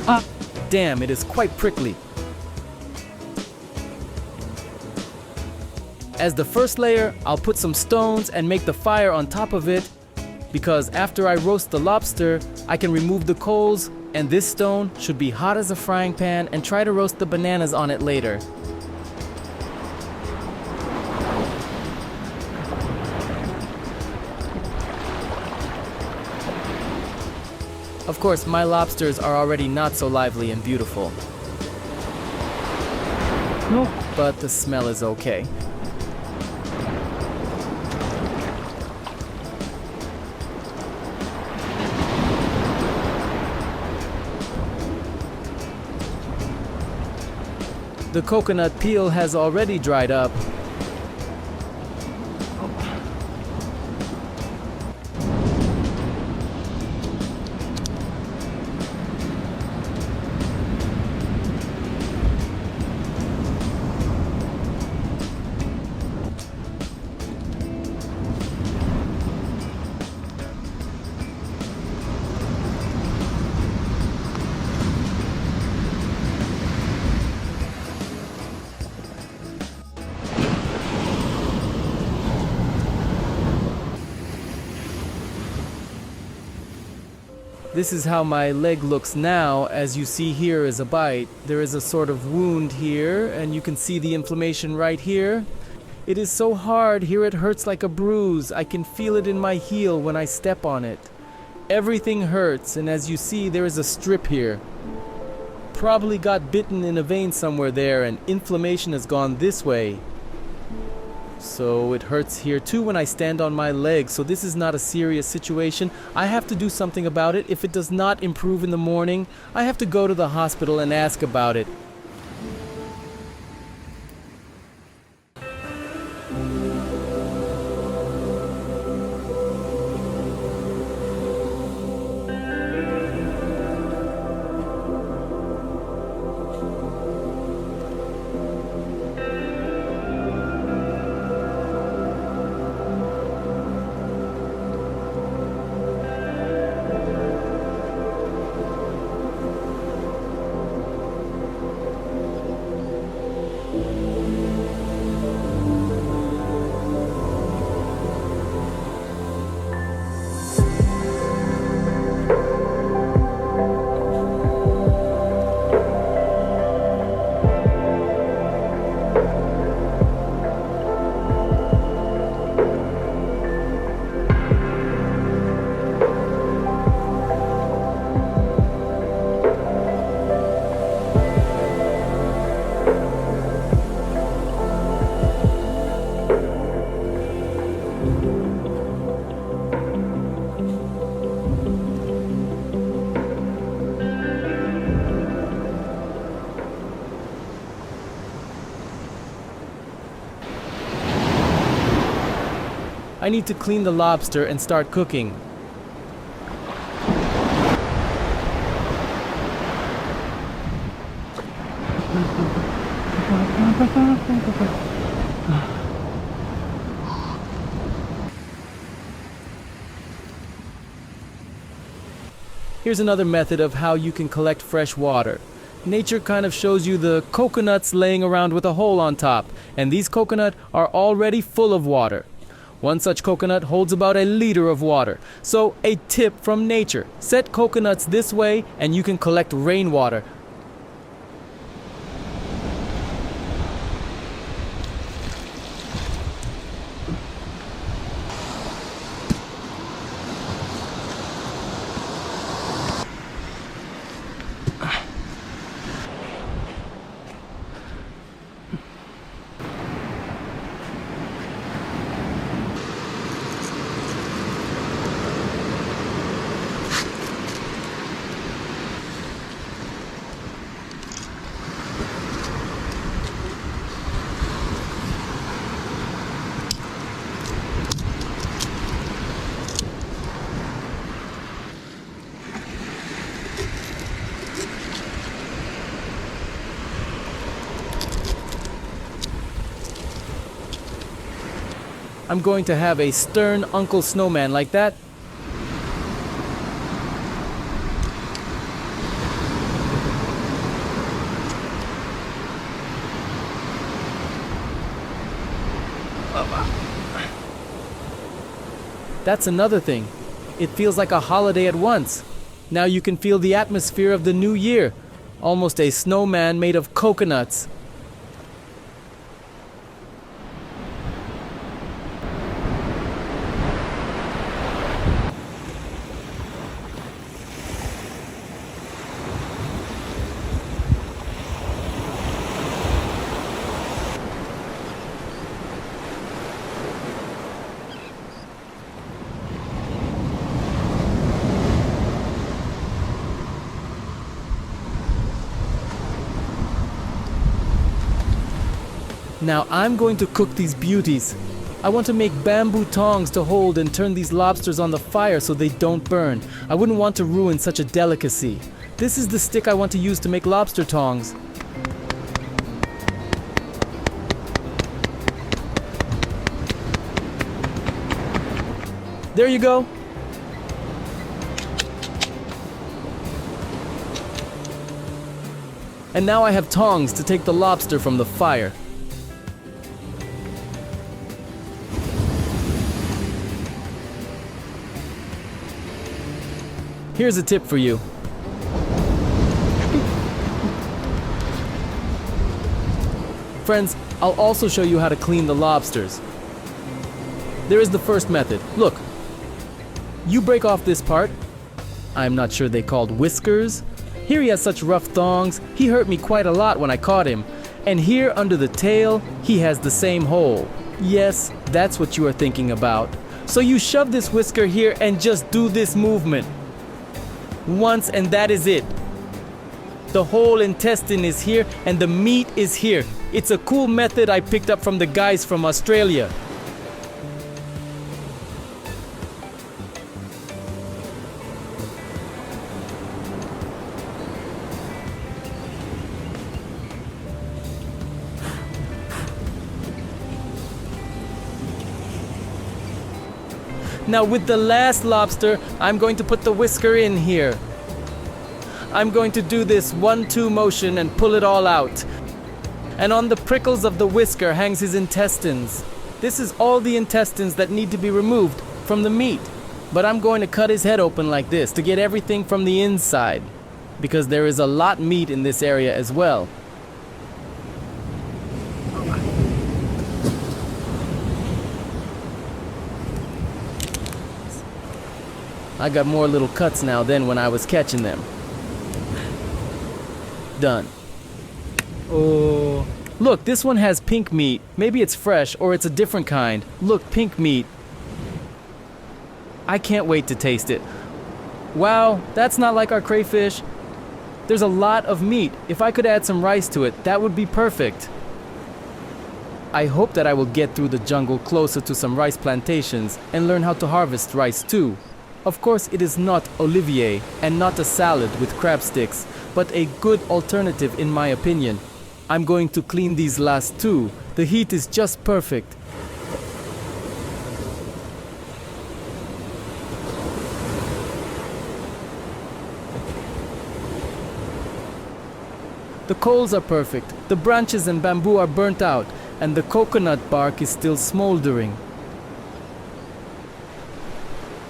Ah, damn, it is quite prickly. As the first layer, I'll put some stones and make the fire on top of it, because after I roast the lobster, I can remove the coals, and this stone should be hot as a frying pan, and try to roast the bananas on it later. Of course, my lobsters are already not so lively and beautiful. But the smell is okay. The coconut peel has already dried up. This is how my leg looks now. As you see, here is a bite. There is a sort of wound here, and you can see the inflammation right here. It is so hard. Here it hurts like a bruise. I can feel it in my heel when I step on it. Everything hurts, and as you see, there is a strip here. Probably got bitten in a vein somewhere there, and inflammation has gone this way. So it hurts here too when I stand on my leg. So this is not a serious situation. I have to do something about it. If it does not improve in the morning, I have to go to the hospital and ask about it. I need to clean the lobster and start cooking. Here's another method of how you can collect fresh water. Nature kind of shows you the coconuts laying around with a hole on top, and these coconuts are already full of water. One such coconut holds about a liter of water. So a tip from nature: set coconuts this way and you can collect rainwater. I'm going to have a stern Uncle Snowman like that. That's another thing. It feels like a holiday at once. Now you can feel the atmosphere of the new year. Almost a snowman made of coconuts. Now I'm going to cook these beauties. I want to make bamboo tongs to hold and turn these lobsters on the fire so they don't burn. I wouldn't want to ruin such a delicacy. This is the stick I want to use to make lobster tongs. There you go. And now I have tongs to take the lobster from the fire. Here's a tip for you. Friends, I'll also show you how to clean the lobsters. There is the first method. Look, you break off this part. I'm not sure they called whiskers. Here he has such rough thongs. He hurt me quite a lot when I caught him. And here under the tail, he has the same hole. Yes, that's what you are thinking about. So you shove this whisker here and just do this movement. Once, and that is it. The whole intestine is here and the meat is here. It's a cool method I picked up from the guys from Australia. Now with the last lobster, I'm going to put the whisker in here. I'm going to do this 1-2 motion and pull it all out. And on the prickles of the whisker hangs his intestines. This is all the intestines that need to be removed from the meat. But I'm going to cut his head open like this to get everything from the inside, because there is a lot meat in this area as well. I got more little cuts now than when I was catching them. Done. Oh. Look, this one has pink meat. Maybe it's fresh or it's a different kind. Look, pink meat. I can't wait to taste it. Wow, that's not like our crayfish. There's a lot of meat. If I could add some rice to it, that would be perfect. I hope that I will get through the jungle closer to some rice plantations and learn how to harvest rice too. Of course, it is not olivier and not a salad with crab sticks, but a good alternative in my opinion. I'm going to clean these last two. The heat is just perfect. The coals are perfect, the branches and bamboo are burnt out, and the coconut bark is still smoldering.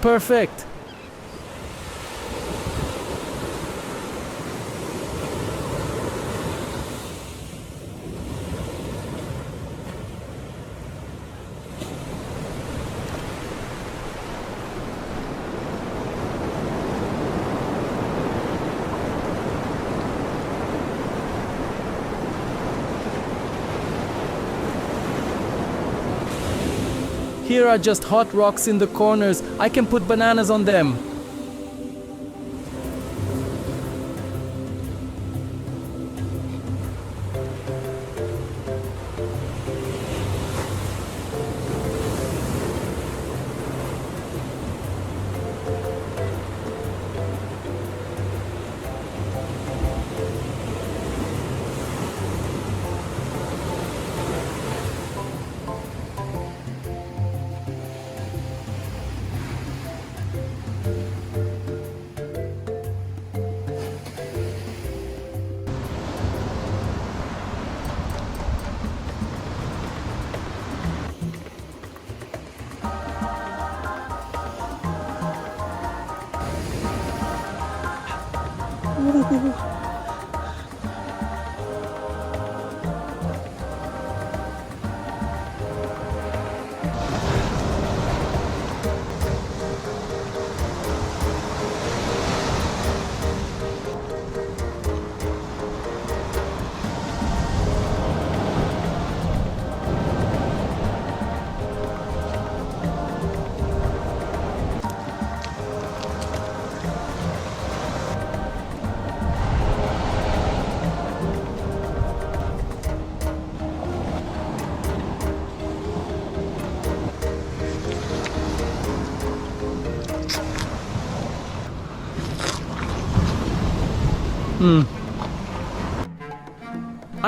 Perfect! Here are just hot rocks in the corners. I can put bananas on them.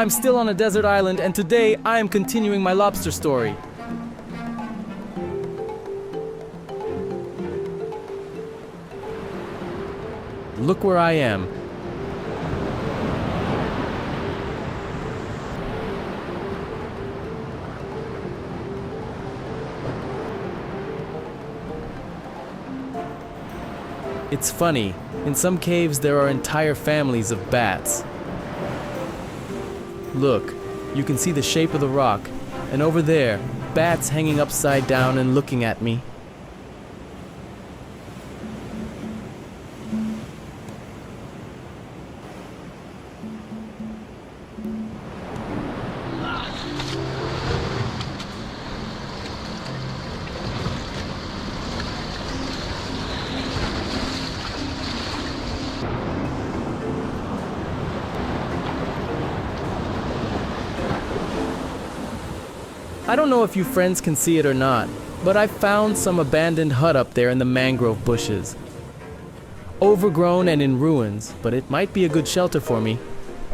I'm still on a desert island, and today I am continuing my lobster story. Look where I am. It's funny, in some caves there are entire families of bats. Look, you can see the shape of the rock, and over there, bats hanging upside down and looking at me. I don't know if you friends can see it or not, but I found some abandoned hut up there in the mangrove bushes. Overgrown and in ruins, but it might be a good shelter for me.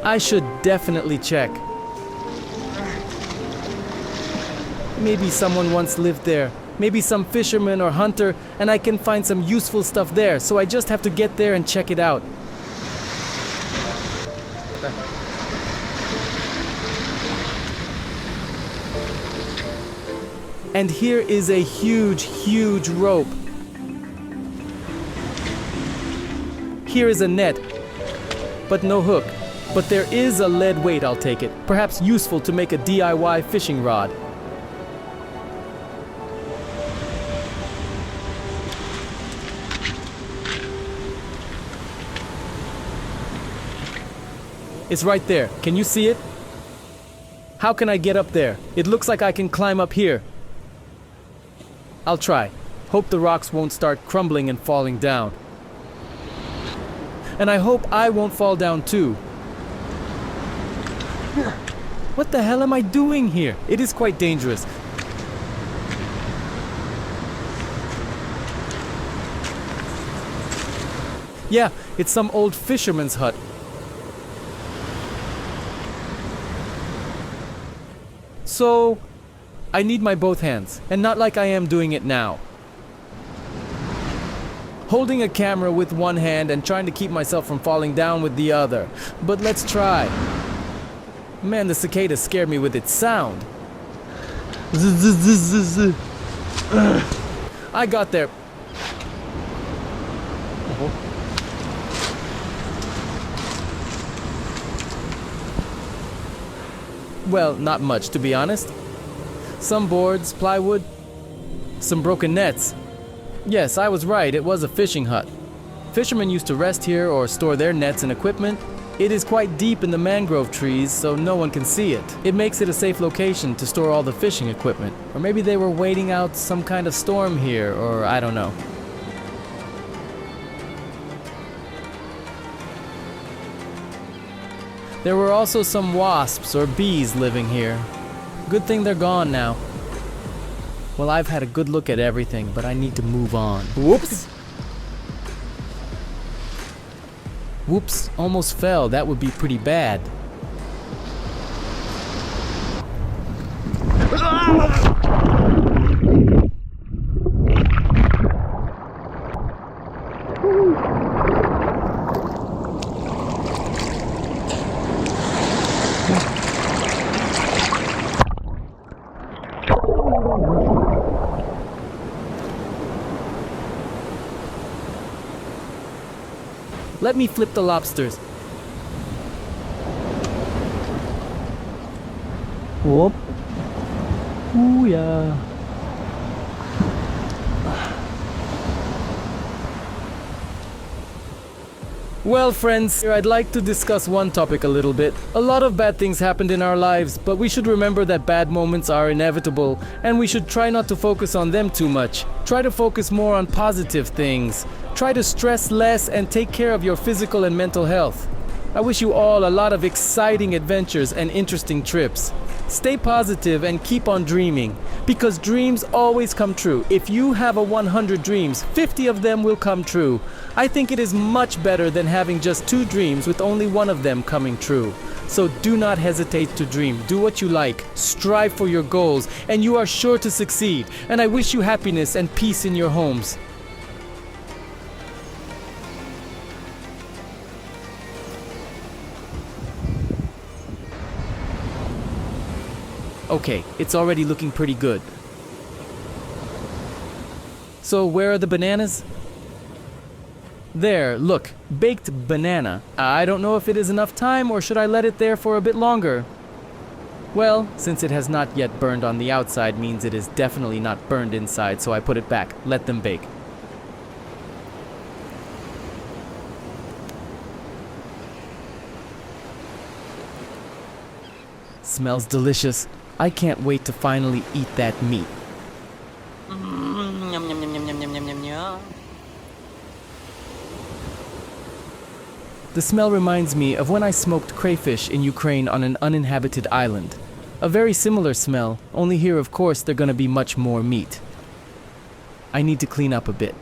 I should definitely check. Maybe someone once lived there, maybe some fisherman or hunter, and I can find some useful stuff there, so I just have to get there and check it out. And here is a huge, huge rope. Here is a net, but no hook. But there is a lead weight, I'll take it. Perhaps useful to make a DIY fishing rod. It's right there. Can you see it? How can I get up there? It looks like I can climb up here. I'll try. Hope the rocks won't start crumbling and falling down. And I hope I won't fall down too. What the hell am I doing here? It is quite dangerous. Yeah, it's some old fisherman's hut. So, I need my both hands, and not like I am doing it now. Holding a camera with one hand and trying to keep myself from falling down with the other. But let's try. Man, the cicada scared me with its sound. I got there. Well, not much, to be honest. Some boards, plywood, some broken nets. Yes, I was right, it was a fishing hut. Fishermen used to rest here or store their nets and equipment. It is quite deep in the mangrove trees, so no one can see it. It makes it a safe location to store all the fishing equipment. Or maybe they were waiting out some kind of storm here, or I don't know. There were also some wasps or bees living here. Good thing they're gone now. Well, I've had a good look at everything, but I need to move on. Whoops! Whoops, almost fell. That would be pretty bad. Let me flip the lobsters. Whoop. Ooh, yeah. Well, friends, I'd like to discuss one topic a little bit. A lot of bad things happened in our lives, but we should remember that bad moments are inevitable, and we should try not to focus on them too much. Try to focus more on positive things. Try to stress less and take care of your physical and mental health. I wish you all a lot of exciting adventures and interesting trips. Stay positive and keep on dreaming, because dreams always come true. If you have 100 dreams, 50 of them will come true. I think it is much better than having just 2 dreams with only one of them coming true. So do not hesitate to dream. Do what you like. Strive for your goals, and you are sure to succeed. And I wish you happiness and peace in your homes. Okay, it's already looking pretty good. So where are the bananas? There, look, baked banana. I don't know if it is enough time or should I let it there for a bit longer? Well, since it has not yet burned on the outside means it is definitely not burned inside, so I put it back. Let them bake. Smells delicious. I can't wait to finally eat that meat. The smell reminds me of when I smoked crayfish in Ukraine on an uninhabited island. A very similar smell, only here of course they're gonna be much more meat. I need to clean up a bit.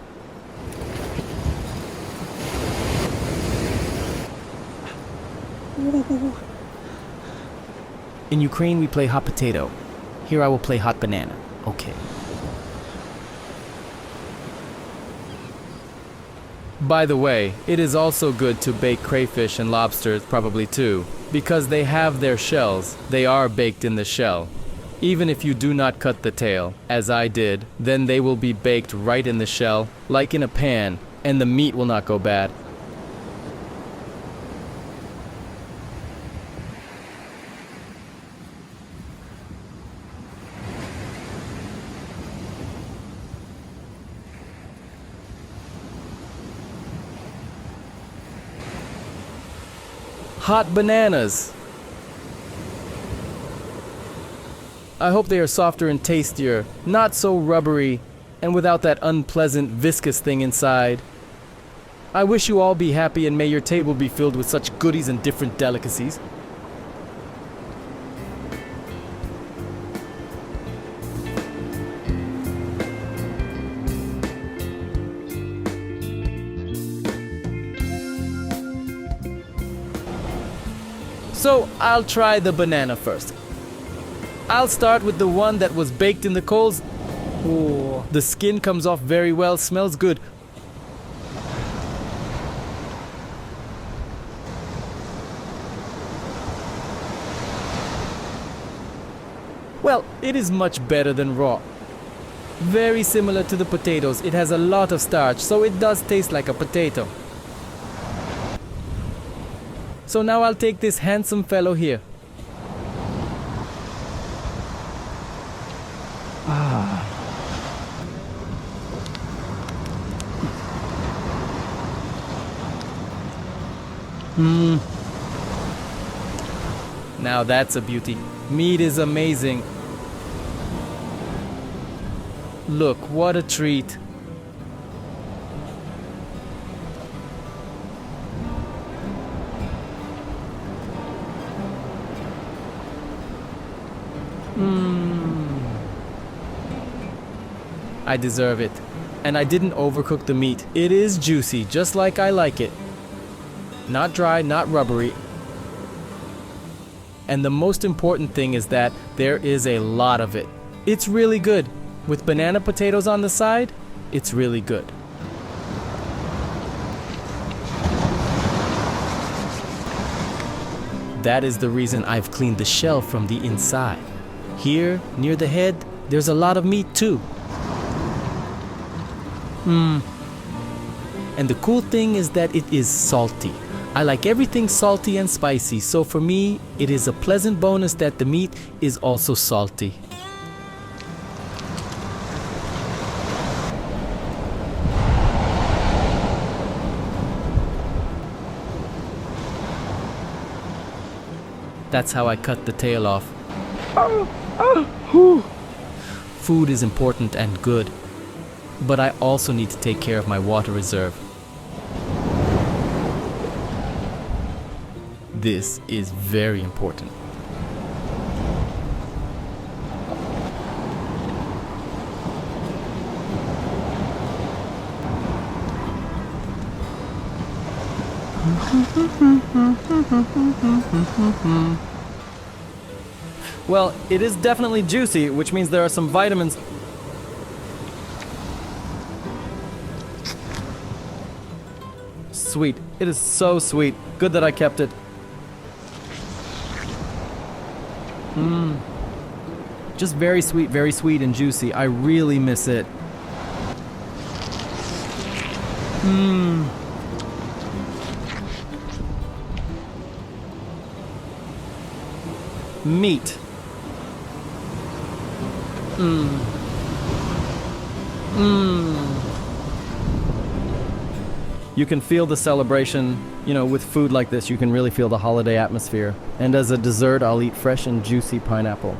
In Ukraine we play hot potato. Here I will play hot banana. Okay. By the way, it is also good to bake crayfish and lobsters probably too, because they have their shells. They are baked in the shell. Even if you do not cut the tail, as I did, then they will be baked right in the shell, like in a pan, and the meat will not go bad. Hot bananas. I hope they are softer and tastier, not so rubbery, and without that unpleasant viscous thing inside. I wish you all be happy and may your table be filled with such goodies and different delicacies. So I'll try the banana first. I'll start with the one that was baked in the coals. Ooh. The skin comes off very well, smells good. Well, it is much better than raw. Very similar to the potatoes. It has a lot of starch, so it does taste like a potato. So now I'll take this handsome fellow here. Now that's a beauty. Meat is amazing. Look, what a treat. I deserve it. And I didn't overcook the meat. It is juicy, just like I like it. Not dry, not rubbery. And the most important thing is that there is a lot of it. It's really good. With banana potatoes on the side, it's really good. That is the reason I've cleaned the shell from the inside. Here, near the head, there's a lot of meat too. And the cool thing is that it is salty. I like everything salty and spicy, so for me, it is a pleasant bonus that the meat is also salty. That's how I cut the tail off. Food is important and good, but I also need to take care of my water reserve. This is very important. Well, it is definitely juicy, which means there are some vitamins. Sweet. It is so sweet. Good that I kept it. Just very sweet and juicy. I really miss it. Meat. You can feel the celebration, with food like this, you can really feel the holiday atmosphere. And as a dessert, I'll eat fresh and juicy pineapple.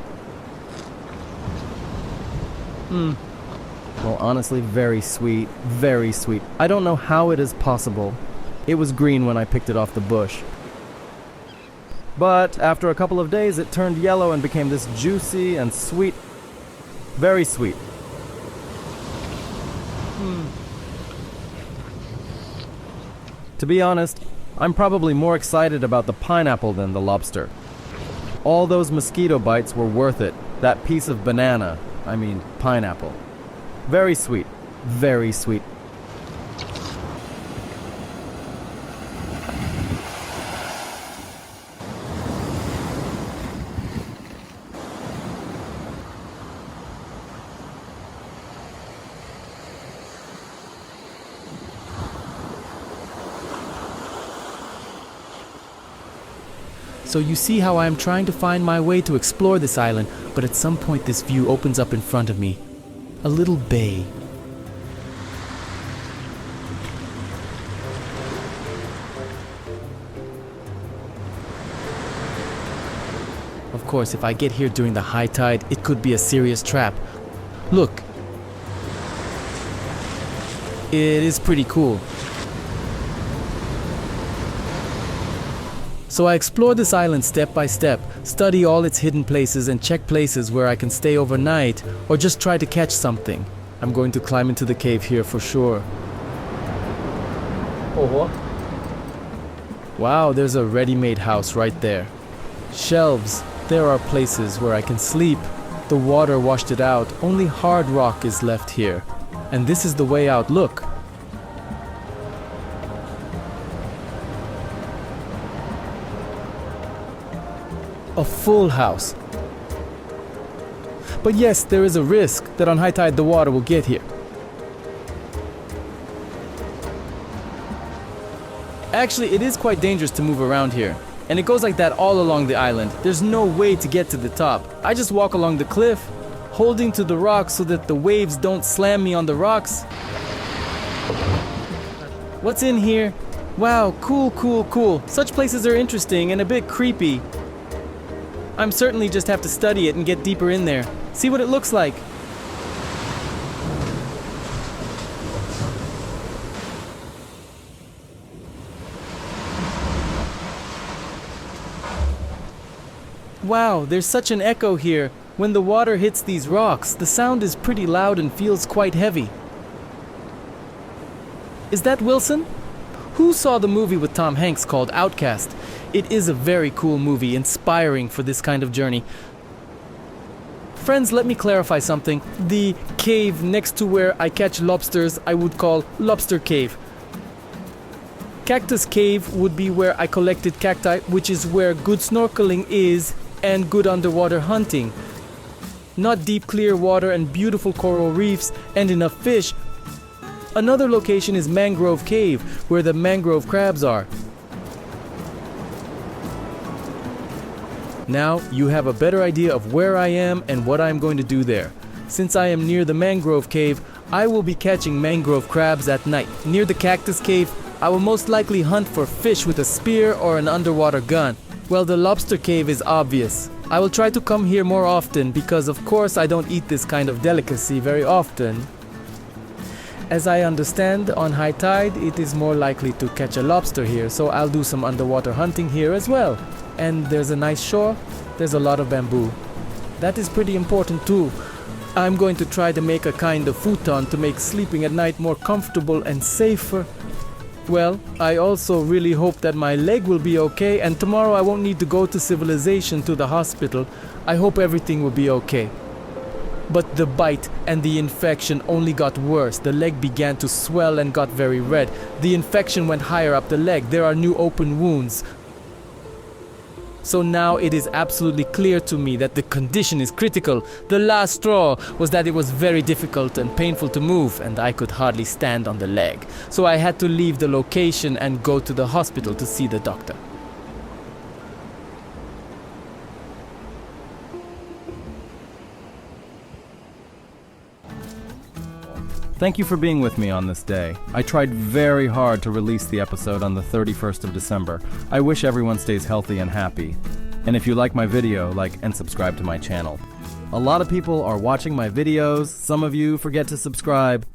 Well, honestly, very sweet, very sweet. I don't know how it is possible. It was green when I picked it off the bush. But after a couple of days, it turned yellow and became this juicy and sweet. Very sweet. To be honest, I'm probably more excited about the pineapple than the lobster. All those mosquito bites were worth it. That piece of banana, pineapple. Very sweet. Very sweet. So you see how I am trying to find my way to explore this island, but at some point this view opens up in front of me. A little bay. Of course, if I get here during the high tide, it could be a serious trap. Look. It is pretty cool. So I explore this island step by step, study all its hidden places and check places where I can stay overnight or just try to catch something. I'm going to climb into the cave here for sure. Oh. Wow, there's a ready-made house right there. Shelves. There are places where I can sleep. The water washed it out. Only hard rock is left here. And this is the way out. Look. A full house. But yes, there is a risk that on high tide the water will get here. Actually, it is quite dangerous to move around here. And it goes like that all along the island. There's no way to get to the top. I just walk along the cliff, holding to the rocks so that the waves don't slam me on the rocks. What's in here? Wow, cool, cool, cool. Such places are interesting and a bit creepy. I'm certainly just have to study it and get deeper in there. See what it looks like. Wow, there's such an echo here. When the water hits these rocks, the sound is pretty loud and feels quite heavy. Is that Wilson? Who saw the movie with Tom Hanks called Outcast? It is a very cool movie, inspiring for this kind of journey. Friends, let me clarify something. The cave next to where I catch lobsters, I would call Lobster Cave. Cactus Cave would be where I collected cacti, which is where good snorkeling is and good underwater hunting. Not deep clear water and beautiful coral reefs and enough fish. Another location is Mangrove Cave, where the mangrove crabs are. Now you have a better idea of where I am and what I am going to do there. Since I am near the Mangrove Cave, I will be catching mangrove crabs at night. Near the Cactus Cave, I will most likely hunt for fish with a spear or an underwater gun. Well, the Lobster Cave is obvious. I will try to come here more often because of course I don't eat this kind of delicacy very often. As I understand, on high tide it is more likely to catch a lobster here, so I'll do some underwater hunting here as well. And there's a nice shore, there's a lot of bamboo. That is pretty important too. I'm going to try to make a kind of futon to make sleeping at night more comfortable and safer. Well, I also really hope that my leg will be okay and tomorrow I won't need to go to civilization to the hospital. I hope everything will be okay. But the bite and the infection only got worse. The leg began to swell and got very red. The infection went higher up the leg. There are new open wounds. So now it is absolutely clear to me that the condition is critical. The last straw was that it was very difficult and painful to move and I could hardly stand on the leg. So I had to leave the location and go to the hospital to see the doctor. Thank you for being with me on this day. I tried very hard to release the episode on the 31st of December. I wish everyone stays healthy and happy. And if you like my video, like and subscribe to my channel. A lot of people are watching my videos. Some of you forget to subscribe.